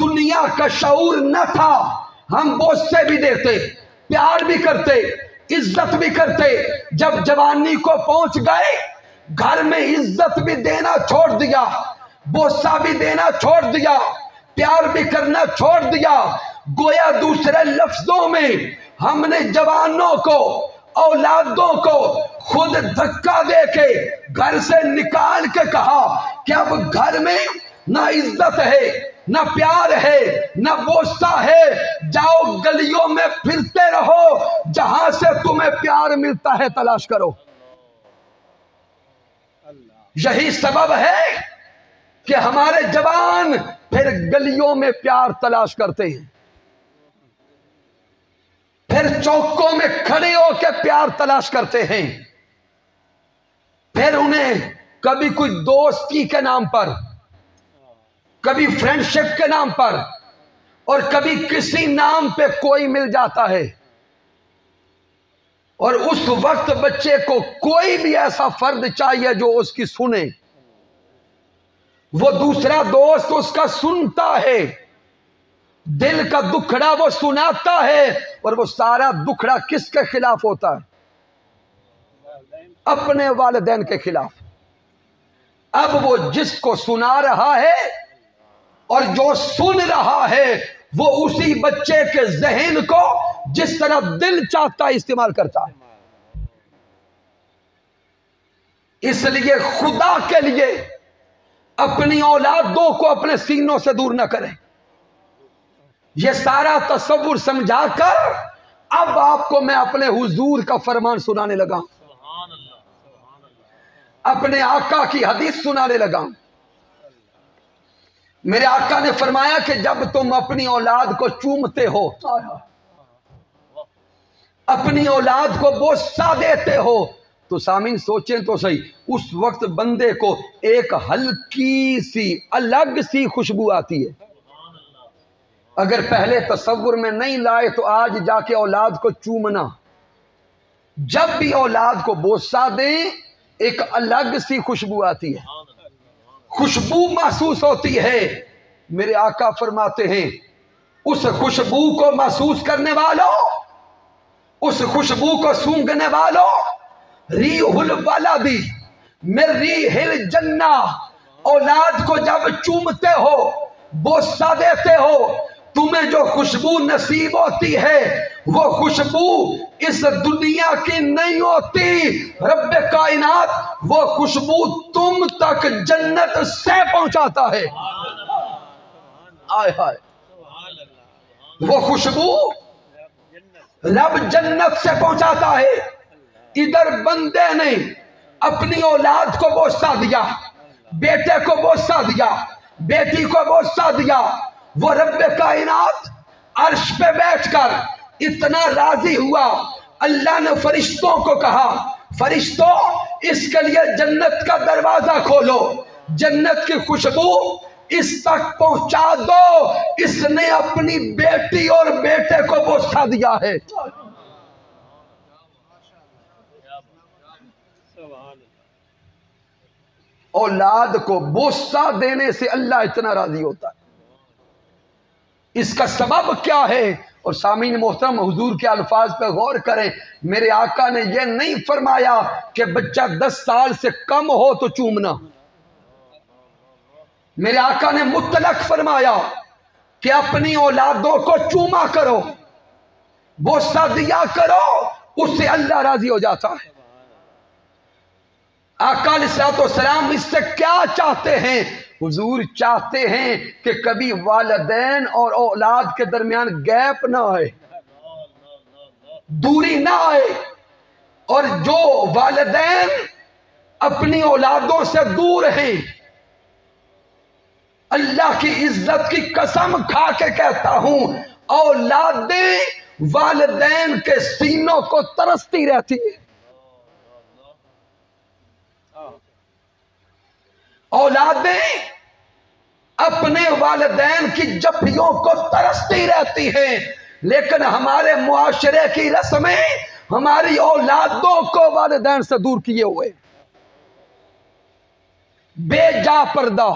دنیا کا شعور نہ تھا ہم بوسے بھی دیتے، پیار بھی کرتے، عزت بھی کرتے۔ جب جوانی کو پہنچ گئے گھر میں عزت بھی دینا چھوڑ دیا، بوسہ بھی دینا چھوڑ دیا، پیار بھی کرنا چھوڑ دیا۔ گویا دوسرے لفظوں میں ہم نے جوانوں کو، اولادوں کو خود دھکا دے کے گھر سے نکال کے کہا کہ اب گھر میں نہ عزت ہے، نہ پیار ہے، نہ بوسہ ہے، جاؤ گلیوں میں پھرتے رہو، جہاں سے تمہیں پیار ملتا ہے تلاش کرو۔ یہی سبب ہے کہ ہمارے جوان پھر گلیوں میں پیار تلاش کرتے ہیں، پھر چوکوں میں کھڑے ہو کے پیار تلاش کرتے ہیں، پھر انہیں کبھی کوئی دوستی کے نام پر، کبھی فرینڈشپ کے نام پر، اور کبھی کسی نام پہ کوئی مل جاتا ہے، اور اس وقت بچے کو کوئی بھی ایسا فرد چاہیے جو اس کی سنے۔ وہ دوسرا دوست اس کا سنتا ہے، دل کا دکھڑا وہ سناتا ہے، اور وہ سارا دکھڑا کس کے خلاف ہوتا ہے؟ اپنے والدین کے خلاف۔ اب وہ جس کو سنا رہا ہے اور جو سن رہا ہے وہ اسی بچے کے ذہن کو جس طرح دل چاہتا ہے استعمال کرتا ہے۔ اس لیے خدا کے لیے اپنی اولادوں کو اپنے سینوں سے دور نہ کریں۔ یہ سارا تصور سمجھا کر اب آپ کو میں اپنے حضور کا فرمان سنانے لگا، اپنے آقا کی حدیث سنانے لگا۔ میرے آقا نے فرمایا کہ جب تم اپنی اولاد کو چومتے ہو، اپنی اولاد کو بوسہ دیتے ہو، تو سامعین سوچیں تو صحیح، اس وقت بندے کو ایک ہلکی سی الگ سی خوشبو آتی ہے۔ اگر پہلے تصور میں نہیں لائے تو آج جا کے اولاد کو چومنا، جب بھی اولاد کو بوسہ دیں ایک الگ سی خوشبو آتی ہے، خوشبو محسوس ہوتی ہے۔ میرے آقا فرماتے ہیں اس خوشبو کو محسوس کرنے والوں، اس خوشبو کو سونگھنے والوں، ریح الولد من ریح الجنہ، اولاد کو جب چومتے ہو، بوسہ دیتے ہو، تمہیں جو خوشبو نصیب ہوتی ہے وہ خوشبو اس دنیا کی نہیں ہوتی۔ رب کائنات وہ خوشبو تم تک جنت سے پہنچاتا ہے۔ آئے ہائے، وہ خوشبو رب جنت سے پہنچاتا ہے۔ ادھر بندے نے اپنی اولاد کو بوسہ دیا، بیٹے کو بوسہ دیا، بیٹی کو بوسہ دیا، وہ رب کائنات عرش پہ بیٹھ کر اتنا راضی ہوا، اللہ نے فرشتوں کو کہا فرشتوں اس کے لیے جنت کا دروازہ کھولو، جنت کی خوشبو اس تک پہنچا دو، اس نے اپنی بیٹی اور بیٹے کو بوسہ دیا ہے۔ اولاد کو بوسہ دینے سے اللہ اتنا راضی ہوتا ہے۔ اس کا سبب کیا ہے؟ اور سامعین محترم حضور کے الفاظ پہ غور کریں، میرے آقا نے یہ نہیں فرمایا کہ بچہ 10 سال سے کم ہو تو چومنا، میرے آقا نے مطلق فرمایا کہ اپنی اولادوں کو چوما کرو، بوسہ دیا کرو، اس سے اللہ راضی ہو جاتا ہے۔ آقا علیہ الصلوۃ والسلام اس سے کیا چاہتے ہیں؟ حضور چاہتے ہیں کہ کبھی والدین اور اولاد کے درمیان گیپ نہ آئے، دوری نہ آئے، اور جو والدین اپنی اولادوں سے دور ہیں، اللہ کی عزت کی قسم کھا کے کہتا ہوں اولادیں والدین کے سینوں کو ترستی رہتی ہیں، اولادیں اپنے والدین کی جفیوں کو ترستی رہتی ہیں، لیکن ہمارے معاشرے کی رسمیں ہماری اولادوں کو والدین سے دور کیے ہوئے، بے جا پردہ،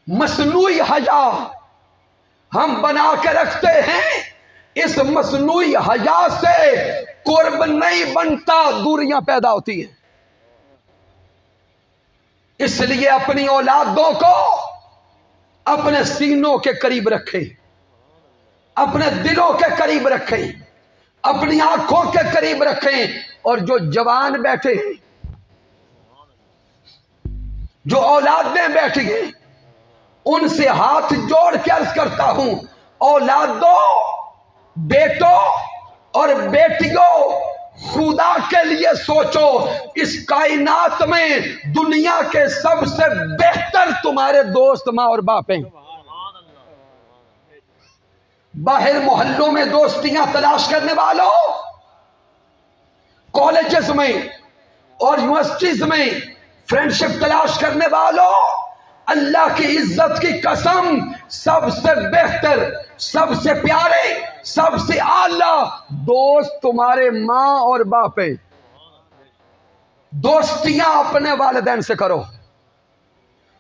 مصنوعی حیا ہم بنا کے رکھتے ہیں، اس مصنوعی حیا سے قرب نہیں بنتا، دوریاں پیدا ہوتی ہیں۔ اس لیے اپنی اولادوں کو اپنے سینوں کے قریب رکھیں، اپنے دلوں کے قریب رکھیں، اپنی آنکھوں کے قریب رکھیں۔ اور جو جوان بیٹھے ہیں، جو اولادیں بیٹھی ہیں، ان سے ہاتھ جوڑ کے عرض کرتا ہوں، اولادوں، بیٹوں اور بیٹیوں، خدا کے لیے سوچو۔ اس کائنات میں دنیا کے سب سے بہتر تمہارے دوست ماں اور باپ ہیں۔ باہر محلوں میں دوستیاں تلاش کرنے والوں، کالجز میں اور یونیورسٹیز میں فرینڈشپ تلاش کرنے والوں، اللہ کی عزت کی قسم، سب سے بہتر، سب سے پیارے، سب سے اعلیٰ دوست تمہارے ماں اور باپ ہیں۔ دوستیاں اپنے والدین سے کرو،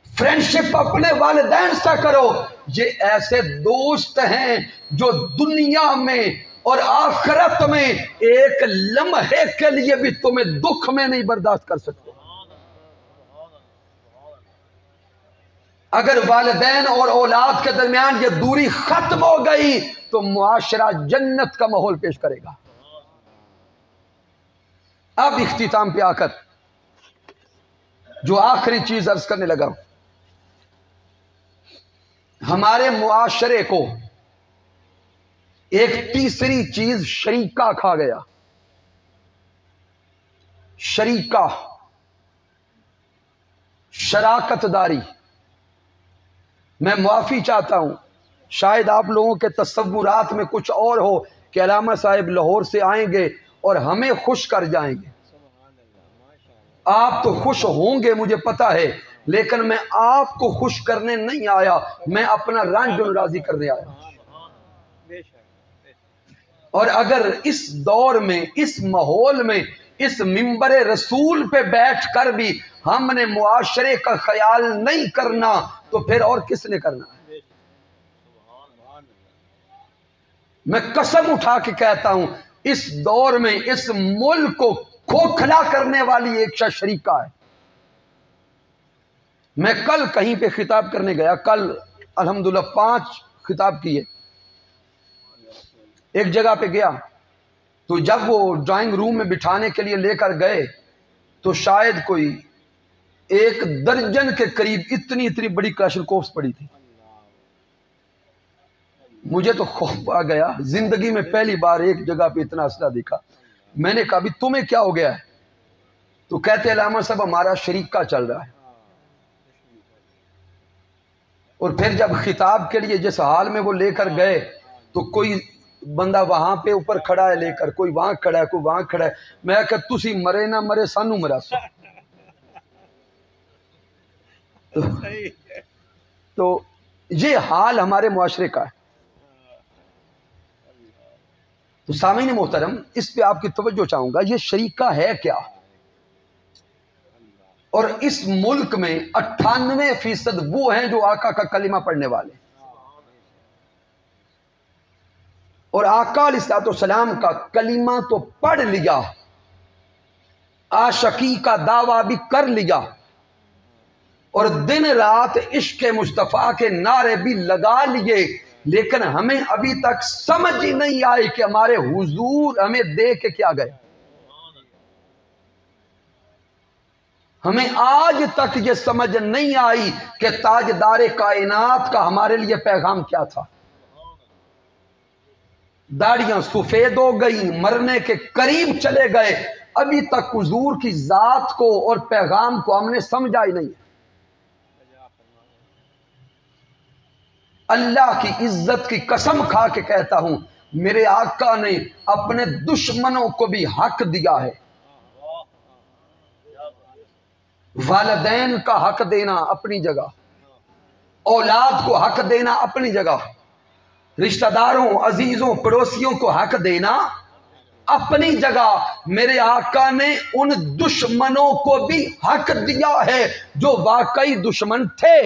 فرینڈشپ اپنے والدین سے کرو۔ یہ ایسے دوست ہیں جو دنیا میں اور آخرت میں ایک لمحے کے لیے بھی تمہیں دکھ میں نہیں برداشت کر سکتے۔ اگر والدین اور اولاد کے درمیان یہ دوری ختم ہو گئی تو معاشرہ جنت کا ماحول پیش کرے گا۔ اب اختتام پہ آ کر جو آخری چیز عرض کرنے لگا، ہمارے معاشرے کو ایک تیسری چیز شریکہ کھا گیا۔ شریکہ، شراکت داری۔ میں معافی چاہتا ہوں، شاید آپ لوگوں کے تصورات میں کچھ اور ہو کہ علامہ صاحب لاہور سے آئیں گے اور ہمیں خوش کر جائیں گے۔ آپ تو خوش ہوں گے مجھے پتا ہے، لیکن میں آپ کو خوش کرنے نہیں آیا، میں اپنا رنج راضی کرنے آیا۔ اور اگر اس دور میں، اس ماحول میں، اس منبر رسول پہ بیٹھ کر بھی ہم نے معاشرے کا خیال نہیں کرنا تو پھر اور کس نے کرنا ہے؟ میں قسم اٹھا کے کہتا ہوں، اس دور میں اس ملک کو کھوکھلا کرنے والی ایک شخص شریکہ ہے۔ میں کل کہیں پہ خطاب کرنے گیا، کل الحمدللہ 5 خطاب کیے۔ ایک جگہ پہ گیا تو جب وہ ڈرائنگ روم میں بٹھانے کے لیے لے کر گئے تو شاید کوئی 1 درجن کے قریب اتنی بڑی کلاشنکوفز پڑی تھی۔ مجھے تو خوف آ گیا، زندگی میں پہلی بار ایک جگہ پہ اتنا اسلحہ دیکھا۔ میں نے کہا بھی تمہیں کیا ہو گیا ہے؟ تو کہتے علامہ صاحب ہمارا شریکہ چل رہا ہے۔ اور پھر جب خطاب کے لیے جس حال میں وہ لے کر گئے تو کوئی بندہ وہاں پہ اوپر کھڑا ہے لے کر، کوئی وہاں کھڑا ہے، کوئی وہاں کھڑا ہے۔ میں کہا تسی مرے نہ مرے سانو مرا سو۔ تو یہ حال ہمارے معاشرے کا ہے۔ تو سامعین محترم، اس پہ آپ کی توجہ چاہوں گا، یہ شریکہ ہے کیا؟ اور اس ملک میں 98% وہ ہیں جو آقا کا کلمہ پڑھنے والے، اور آقا علیہ السلام کا کلمہ تو پڑھ لیا، عاشقی کا دعویٰ بھی کر لیا، اور دن رات عشق مصطفیٰ کے نعرے بھی لگا لیے، لیکن ہمیں ابھی تک سمجھ ہی نہیں آئی کہ ہمارے حضور ہمیں دے کے کیا گئے۔ ہمیں آج تک یہ سمجھ نہیں آئی کہ تاجدار کائنات کا ہمارے لیے پیغام کیا تھا۔ داڑیاں سفید ہو گئی، مرنے کے قریب چلے گئے، ابھی تک حضور کی ذات کو اور پیغام کو ہم نے سمجھا ہی نہیں۔ اللہ کی عزت کی قسم کھا کے کہتا ہوں، میرے آقا نے اپنے دشمنوں کو بھی حق دیا ہے۔ والدین کا حق دینا اپنی جگہ، اولاد کو حق دینا اپنی جگہ، رشتہ داروں، عزیزوں، پڑوسیوں کو حق دینا اپنی جگہ۔ میرے آقا نے ان دشمنوں کو بھی حق دیا ہے جو واقعی دشمن تھے۔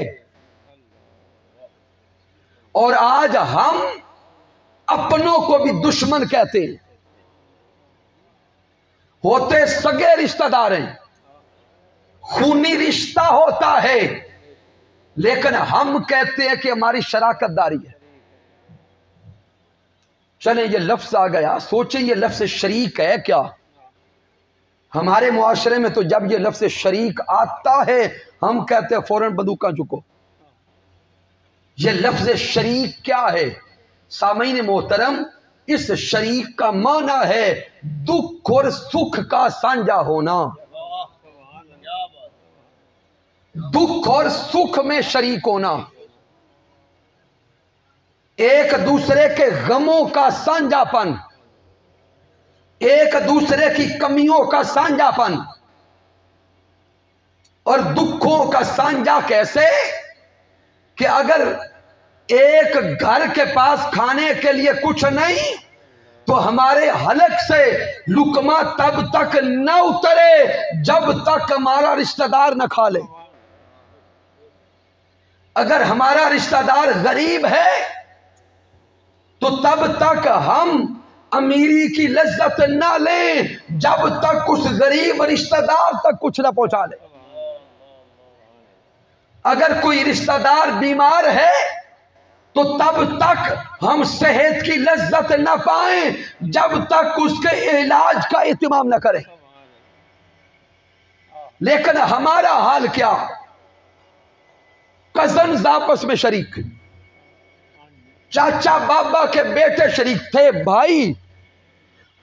اور آج ہم اپنوں کو بھی دشمن کہتے ہیں، ہوتے سگے رشتہ دار ہیں، خونی رشتہ ہوتا ہے، لیکن ہم کہتے ہیں کہ ہماری شراکت داری ہے۔ چلیں یہ لفظ آ گیا، سوچیں یہ لفظ شریک ہے کیا؟ ہمارے معاشرے میں تو جب یہ لفظ شریک آتا ہے ہم کہتے ہیں فوراً بندوقاں چکو۔ یہ لفظ شریک کیا ہے؟ سامعین محترم، اس شریک کا معنی ہے دکھ اور سکھ کا سانجھا ہونا، دکھ اور سکھ میں شریک ہونا، ایک دوسرے کے غموں کا سانجھا پن، ایک دوسرے کی کمیوں کا سانجھا پن، اور دکھوں کا سانجھا کیسے کہ اگر ایک گھر کے پاس کھانے کے لیے کچھ نہیں تو ہمارے حلق سے لقمہ تب تک نہ اترے جب تک ہمارا رشتہ دار نہ کھا لے۔ اگر ہمارا رشتہ دار غریب ہے تو تب تک ہم امیری کی لذت نہ لیں جب تک اس غریب رشتہ دار تک کچھ نہ پہنچا لے۔ اگر کوئی رشتہ دار بیمار ہے تو تب تک ہم صحت کی لذت نہ پائیں جب تک اس کے علاج کا اہتمام نہ کریں۔ لیکن ہمارا حال کیا؟ کزنز آپس میں شریک، چاچا بابا کے بیٹے شریک تھے، بھائی،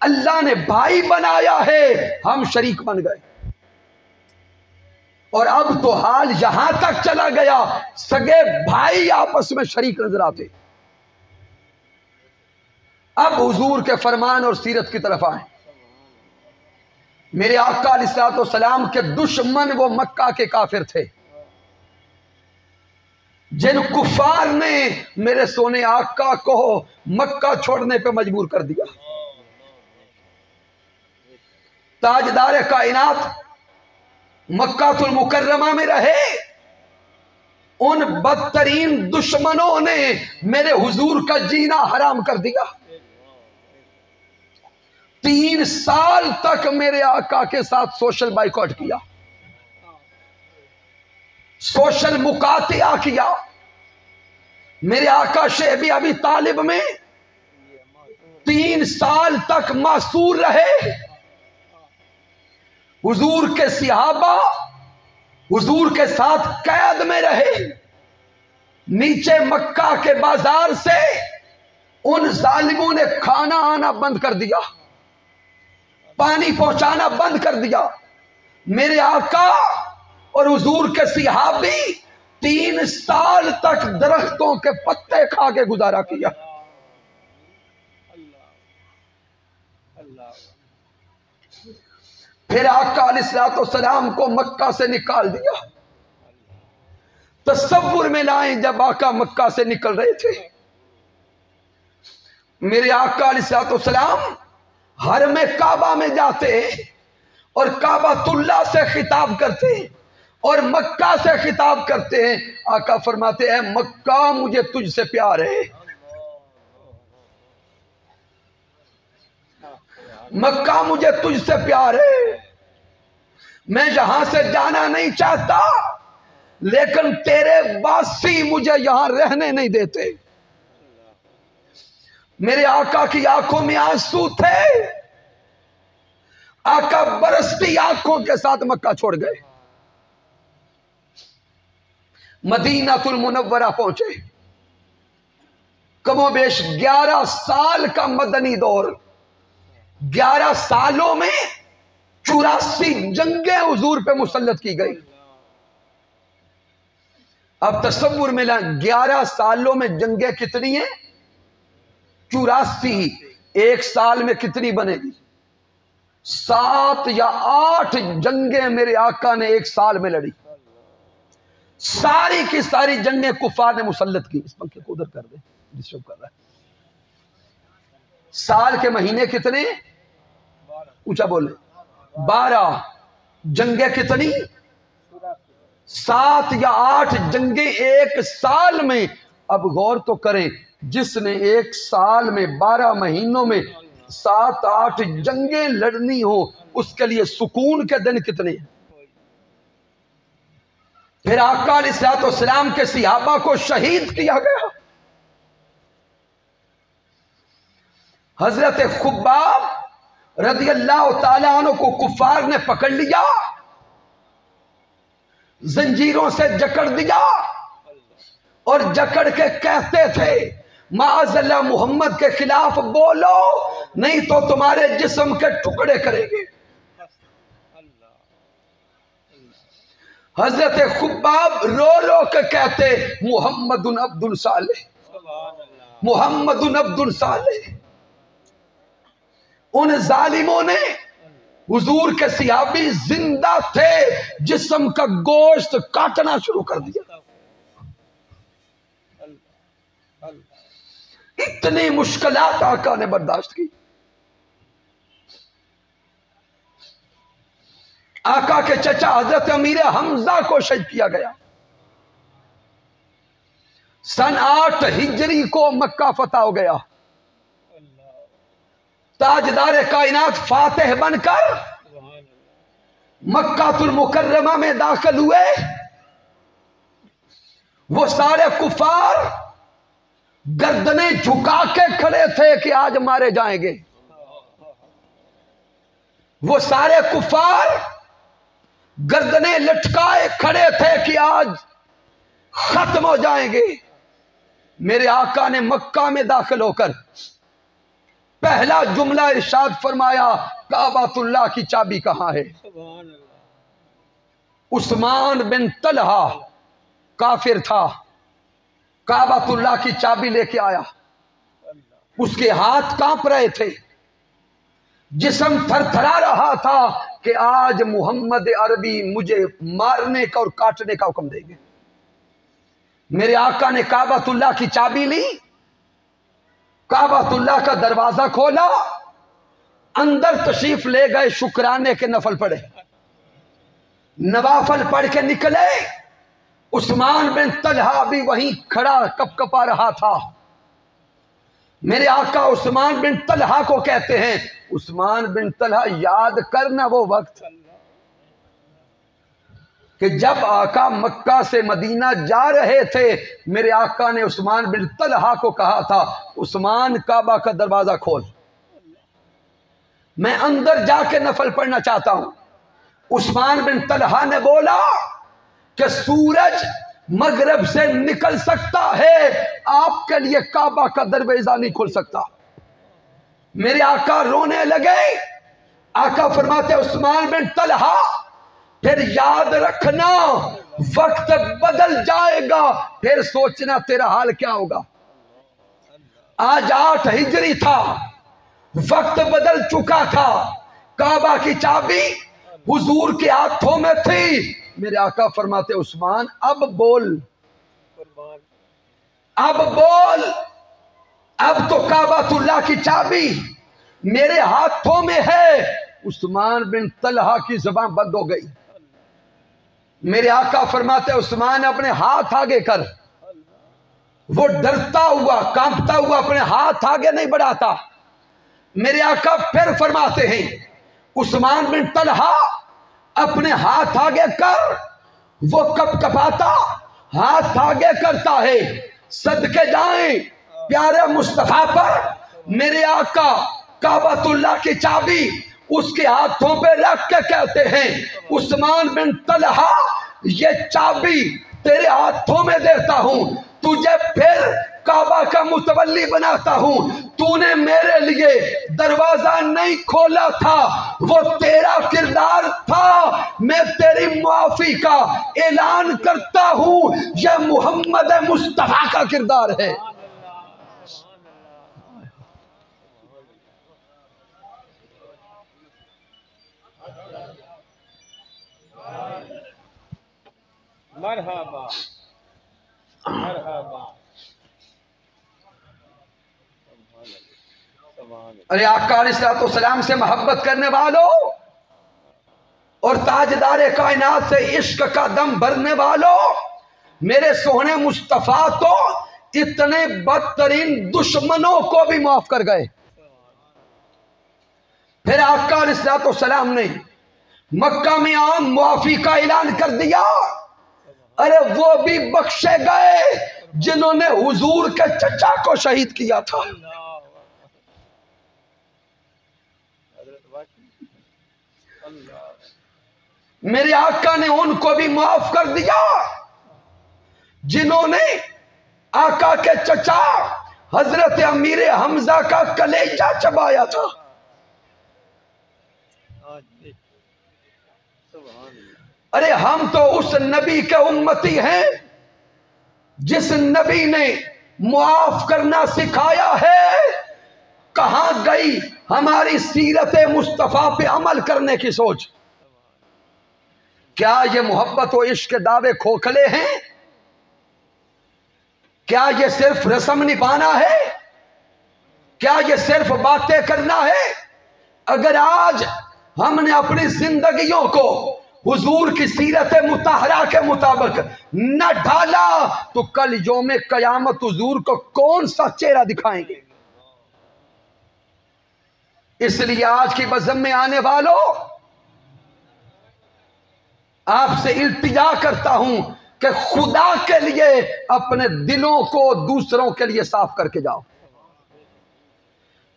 اللہ نے بھائی بنایا ہے، ہم شریک بن گئے۔ اور اب تو حال یہاں تک چلا گیا سگے بھائی آپس میں شریک نظر آتے۔ اب حضور کے فرمان اور سیرت کی طرف آئیں۔ میرے آقا علیہ الصلوۃ والسلام کے دشمن وہ مکہ کے کافر تھے جن کفار نے میرے سونے آقا کو مکہ چھوڑنے پہ مجبور کر دیا۔ تاجدار کائنات مکہ المکرمہ میں رہے، ان بدترین دشمنوں نے میرے حضور کا جینا حرام کر دیا۔ 3 سال تک میرے آقا کے ساتھ سوشل بائیکاٹ کیا، سوشل مقاطعہ کیا۔ میرے آقا شیب ابی طالب میں 3 سال تک معصور رہے۔ حضور کے صحابہ حضور کے ساتھ قید میں رہے۔ نیچے مکہ کے بازار سے ان ظالموں نے کھانا آنا بند کر دیا، پانی پہنچانا بند کر دیا۔ میرے آقا اور حضور کے صحابی 3 سال تک درختوں کے پتے کھا کے گزارا کیا۔ پھر آقا علیہ الصلوۃ والسلام کو مکہ سے نکال دیا۔ تصور میں لائیں جب آقا مکہ سے نکل رہے تھے، میرے آقا علیہ الصلوۃ والسلام حرم کعبہ میں جاتے اور کعبۃ اللہ سے خطاب کرتے اور مکہ سے خطاب کرتے ہیں۔ آقا فرماتے ہیں مکہ مجھے تجھ سے پیار ہے، مکہ مجھے تجھ سے پیار ہے، میں یہاں سے جانا نہیں چاہتا لیکن تیرے واسی مجھے یہاں رہنے نہیں دیتے۔ میرے آقا کی آنکھوں میں آنسو تھے، آقا برستی آنکھوں کے ساتھ مکہ چھوڑ گئے، مدینہ المنورہ پہنچے۔ کم و بیش 11 سال کا مدنی دور، 11 سالوں میں 84 جنگیں حضور پہ مسلط کی گئی۔ اب تصور میں لیں 11 سالوں میں جنگیں کتنی ہیں؟ 84۔ ایک سال میں کتنی بنے گی؟ 7 یا 8 جنگیں میرے آقا نے ایک سال میں لڑی۔ ساری کی ساری جنگیں کفار نے مسلط کی۔ اس پنکھے کو ادھر کر دیں، ڈسٹرب کر رہا ہے۔ سال کے مہینے کتنے؟ اونچا بولے۔ 12 جنگیں کتنی؟ 7 یا 8 جنگیں ایک سال میں اب غور تو کریں، جس نے 1 سال میں 12 مہینوں میں 7-8 جنگیں لڑنی ہو، اس کے لیے سکون کے دن کتنے ہیں؟ پھر آقا علیہ الصلوۃ والسلام کے صحابہ کو شہید کیا گیا. حضرت خباب رضی اللہ تعالیٰ عنہ کو کفار نے پکڑ لیا، زنجیروں سے جکڑ دیا، اور جکڑ کے کہتے تھے معاذ اللہ محمد کے خلاف بولو نہیں تو تمہارے جسم کے ٹکڑے کریں گے. حضرت خباب رو رو کے کہتے محمد عبد صالح، محمد عبد صالح. ان ظالموں نے، حضور کے صحابی زندہ تھے، جسم کا گوشت کاٹنا شروع کر دیا. اتنی مشکلات آقا نے برداشت کی. آقا کے چچا حضرت امیر حمزہ کو شہید کیا گیا. سن 8 ہجری کو مکہ فتح ہو گیا. تاجدار کائنات فاتح بن کر مکہ المکرمہ میں داخل ہوئے. وہ سارے کفار گردنیں جھکا کے کھڑے تھے کہ آج مارے جائیں گے. وہ سارے کفار گردنیں لٹکائے کھڑے تھے کہ آج ختم ہو جائیں گے. میرے آقا نے مکہ میں داخل ہو کر پہلا جملہ ارشاد فرمایا کعبۃ اللہ کی چابی کہاں ہے؟ عثمان بن طلحہ کافر تھا، کعبۃ اللہ کی چابی لے کے آیا. اس کے ہاتھ کانپ رہے تھے، جسم تھر تھرا رہا تھا کہ آج محمد عربی مجھے مارنے کا اور کاٹنے کا حکم دیں گے. میرے آقا نے کعبۃ اللہ کی چابی لی، کعبۃ اللہ کا دروازہ کھولا، اندر تشریف لے گئے، شکرانے کے نفل پڑھے، نوافل پڑھ کے نکلے. عثمان بن طلحہ بھی وہیں کھڑا کپ کپا رہا تھا. میرے آقا عثمان بن طلحہ کو کہتے ہیں عثمان بن طلحہ یاد کرنا وہ وقت کہ جب آقا مکہ سے مدینہ جا رہے تھے، میرے آقا نے عثمان بن طلحہ کو کہا تھا عثمان کعبہ کا دروازہ کھول، میں اندر جا کے نفل پڑھنا چاہتا ہوں. عثمان بن طلحہ نے بولا کہ سورج مغرب سے نکل سکتا ہے، آپ کے لیے کعبہ کا دروازہ نہیں کھل سکتا. میرے آقا رونے لگے. آقا فرماتے عثمان بن طلحہ پھر یاد رکھنا وقت بدل جائے گا، پھر سوچنا تیرا حال کیا ہوگا. آج 8 ہجری تھا، وقت بدل چکا تھا، کعبہ کی چابی حضور کے ہاتھوں میں تھی. میرے آقا فرماتے عثمان اب بول، اب بول، اب تو کعبۃ اللہ کی چابی میرے ہاتھوں میں ہے. عثمان بن طلحہ کی زبان بند ہو گئی. میرے آقا فرماتے عثمان اپنے ہاتھ آگے کر. وہ ڈرتا ہوا کانپتا ہوا اپنے ہاتھ آگے نہیں بڑھاتا. میرے آقا پھر فرماتے ہیں عثمان بن طلحہ اپنے ہاتھ آگے کر. وہ کپ کپاتا ہاتھ آگے کرتا ہے. صدقے جائیں پیارے مصطفیٰ پر. میرے آقا کعبۃ اللہ کی چابی اس کے ہاتھوں پہ رکھ کے کہتے ہیں عثمان بن طلحہ یہ چابی تیرے ہاتھوں میں دیتا ہوں، تجھے پھر کعبہ کا متولی بناتا ہوں. تو نے میرے لیے دروازہ نہیں کھولا تھا، وہ تیرا کردار تھا. میں تیری معافی کا اعلان کرتا ہوں، یہ محمد مصطفیٰ کا کردار ہے. مرحبا مرحبا. ارے آقا علیہ الصلوۃ والسلام سے محبت کرنے والوں اور تاجدار کائنات سے عشق کا دم بھرنے والوں، میرے سونے مصطفیٰ تو اتنے بدترین دشمنوں کو بھی معاف کر گئے. پھر آقا علیہ الصلوۃ والسلام نے مکہ میں عام معافی کا اعلان کر دیا. ارے وہ بھی بخشے گئے جنہوں نے حضور کے چچا کو شہید کیا تھا. میرے آقا نے ان کو بھی معاف کر دیا جنہوں نے آقا کے چچا حضرت امیر حمزہ کا کلیجہ چبایا تھا. ارے ہم تو اس نبی کے امتی ہیں جس نبی نے معاف کرنا سکھایا ہے. کہاں گئی ہماری سیرت مصطفیٰ پہ عمل کرنے کی سوچ؟ کیا یہ محبت و عشق کے دعوے کھوکھلے ہیں؟ کیا یہ صرف رسم نبھانا ہے؟ کیا یہ صرف باتیں کرنا ہے؟ اگر آج ہم نے اپنی زندگیوں کو حضور کی سیرت مطہرہ کے مطابق نہ ڈھالا تو کل یوم قیامت حضور کو کون سا چہرہ دکھائیں گے؟ اس لیے آج کی بزم میں آنے والوں، آپ سے التجا کرتا ہوں کہ خدا کے لیے اپنے دلوں کو دوسروں کے لیے صاف کر کے جاؤ.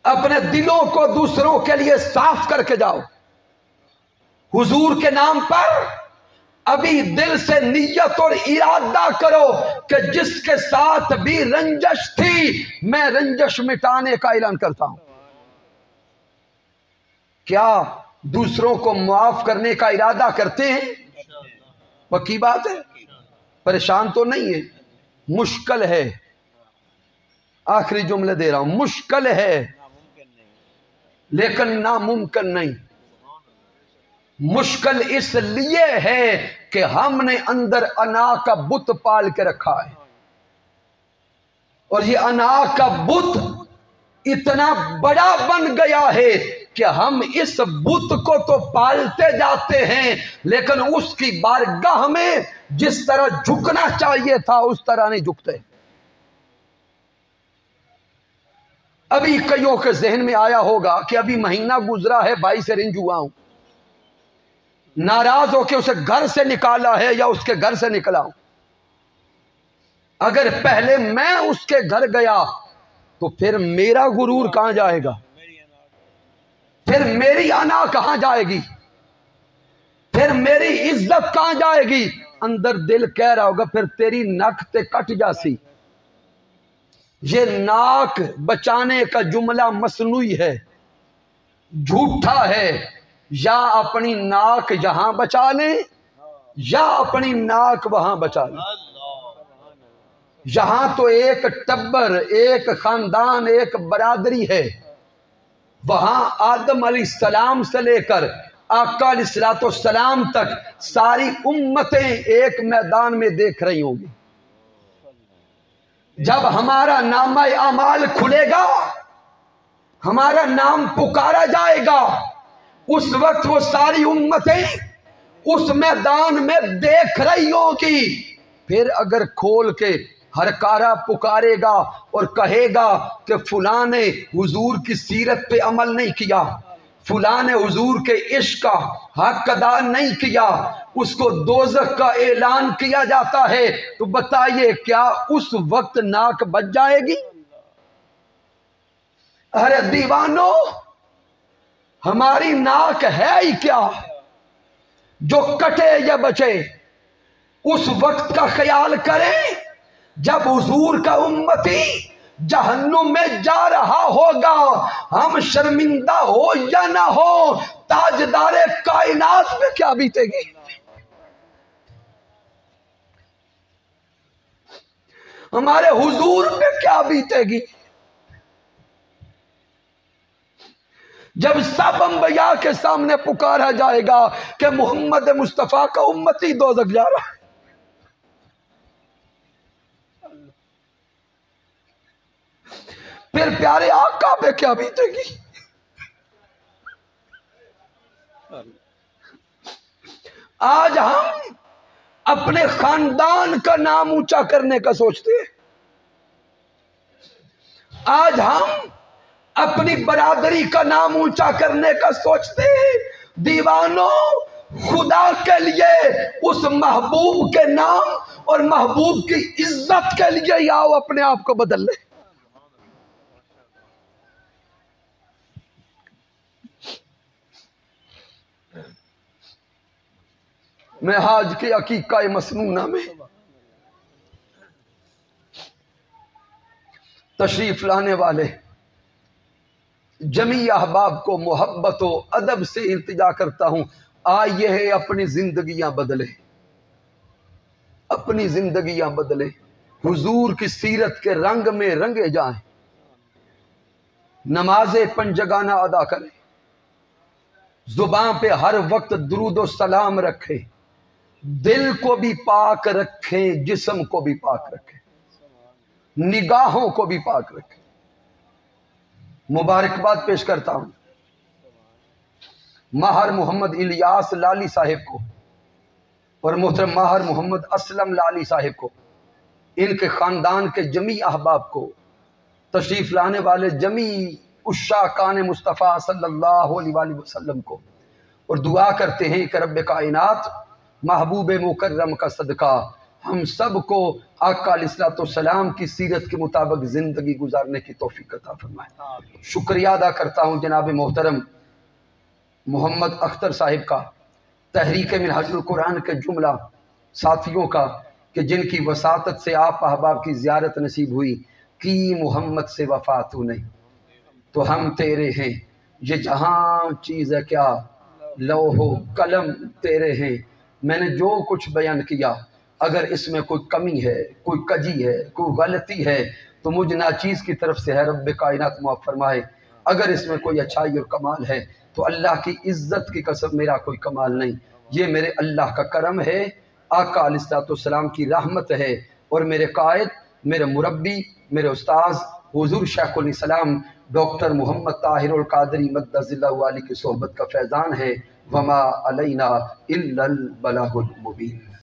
اپنے دلوں کو دوسروں کے لیے صاف کر کے جاؤ. حضور کے نام پر ابھی دل سے نیت اور ارادہ کرو کہ جس کے ساتھ بھی رنجش تھی میں رنجش مٹانے کا اعلان کرتا ہوں. کیا دوسروں کو معاف کرنے کا ارادہ کرتے ہیں؟ پکی بات ہے. پریشان تو نہیں ہے؟ مشکل ہے. آخری جملے دے رہا ہوں، مشکل ہے لیکن ناممکن نہیں. مشکل اس لیے ہے کہ ہم نے اندر انا کا بت پال کے رکھا ہے، اور یہ انا کا بت اتنا بڑا بن گیا ہے کہ ہم اس بت کو تو پالتے جاتے ہیں لیکن اس کی بارگاہ میں جس طرح جھکنا چاہیے تھا اس طرح نہیں جھکتے. ابھی کئیوں کے ذہن میں آیا ہوگا کہ ابھی مہینہ گزرا ہے بھائی سے رنج ہوا ہوں، ناراض ہو کے اسے گھر سے نکالا ہے یا اس کے گھر سے نکلا ہوں. اگر پہلے میں اس کے گھر گیا تو پھر میرا غرور کہاں جائے گا؟ پھر میری انا کہاں جائے گی؟ پھر میری عزت کہاں جائے گی؟ اندر دل کہہ رہا ہوگا پھر تیری ناک تے کٹ جاسی. یہ ناک بچانے کا جملہ مصنوعی ہے، جھوٹا ہے. یا اپنی ناک یہاں بچا لیں یا اپنی ناک وہاں بچا لیں. یہاں تو ایک ٹبر، ایک خاندان، ایک برادری ہے. وہاں آدم علیہ السلام سے لے کر آقا علیہ الصلوۃ والسلام تک ساری امتیں ایک میدان میں دیکھ رہی ہوں گی. جب ہمارا نامہ اعمال کھلے گا، ہمارا نام پکارا جائے گا، اس وقت وہ ساری امتیں اس میدان میں دیکھ رہی ہوں گی. پھر اگر کھول کے ہر کارا پکارے گا اور کہے گا کہ فلاں نے حضور کی سیرت پہ عمل نہیں کیا، فلاں نے حضور کے عشق کا حق ادا نہیں کیا، اس کو دوزخ کا اعلان کیا جاتا ہے، تو بتائیے کیا اس وقت ناک بچ جائے گی؟ ارے دیوانو، ہماری ناک ہے ہی کیا جو کٹے یا بچے؟ اس وقت کا خیال کریں جب حضور کا امتی جہنم میں جا رہا ہوگا. ہم شرمندہ ہو یا نہ ہو، تاجدار کائنات پہ کیا بیتے گی؟ ہمارے حضور پہ کیا بیتے گی؟ جب سب انبیاء کے سامنے پکارا جائے گا کہ محمد مصطفیٰ کا امتی دوزخ جا رہا ہے، پھر پیارے آقا پہ کیا بیتے گی؟ آج ہم اپنے خاندان کا نام اونچا کرنے کا سوچتے ہیں، آج ہم اپنی برادری کا نام اونچا کرنے کا سوچتے ہیں۔ دیوانوں، خدا کے لیے اس محبوب کے نام اور محبوب کی عزت کے لیے آؤ اپنے آپ کو بدل لیں۔ میں حاج کے عقیقہ مسنونہ میں تشریف لانے والے جمیع احباب کو محبت و ادب سے التجا کرتا ہوں، آئیے اپنی زندگیاں بدلے، اپنی زندگیاں بدلے، حضور کی سیرت کے رنگ میں رنگے جائیں، نمازیں پنجگانہ ادا کریں، زبان پہ ہر وقت درود و سلام رکھیں، دل کو بھی پاک رکھیں، جسم کو بھی پاک رکھیں، نگاہوں کو بھی پاک رکھیں۔ مبارکباد پیش کرتا ہوں ماہر محمد الیاس لالی صاحب کو اور محترم ماہر محمد اسلم لالی صاحب کو، ان کے خاندان کے جمیع احباب کو، تشریف لانے والے جمیع عشاقان مصطفیٰ صلی اللہ علیہ وآلہ وسلم کو، اور دعا کرتے ہیں کہ رب کائنات محبوب مکرم کا صدقہ ہم سب کو آقا علیہ الصلوۃ والسلام کی سیرت کے مطابق زندگی گزارنے کی توفیق عطا فرمائے۔ شکریہ ادا کرتا ہوں جناب محترم محمد اختر صاحب کا، تحریک منہاج القرآن کے جملہ ساتھیوں کا، کہ جن کی وساطت سے آپ احباب کی زیارت نصیب ہوئی۔ کی محمد سے وفا تو نہیں تو ہم تیرے ہیں، یہ جہاں چیز ہے کیا لوح و قلم تیرے ہیں۔ میں نے جو کچھ بیان کیا اگر اس میں کوئی کمی ہے، کوئی کجی ہے، کوئی غلطی ہے تو مجھ ناچیز کی طرف سے ہے، رب کائنات معاف فرمائے۔ اگر اس میں کوئی اچھائی اور کمال ہے تو اللہ کی عزت کی قسم میرا کوئی کمال نہیں، یہ میرے اللہ کا کرم ہے، آقا علیہ الصلوۃ والسلام کی رحمت ہے، اور میرے قائد، میرے مربی، میرے استاذ حضور شیخ الاسلام ڈاکٹر محمد طاہر القادری مدد اللہ علیہ کی صحبت کا فیضان ہے۔ وما علینا الا البلاغ المبین۔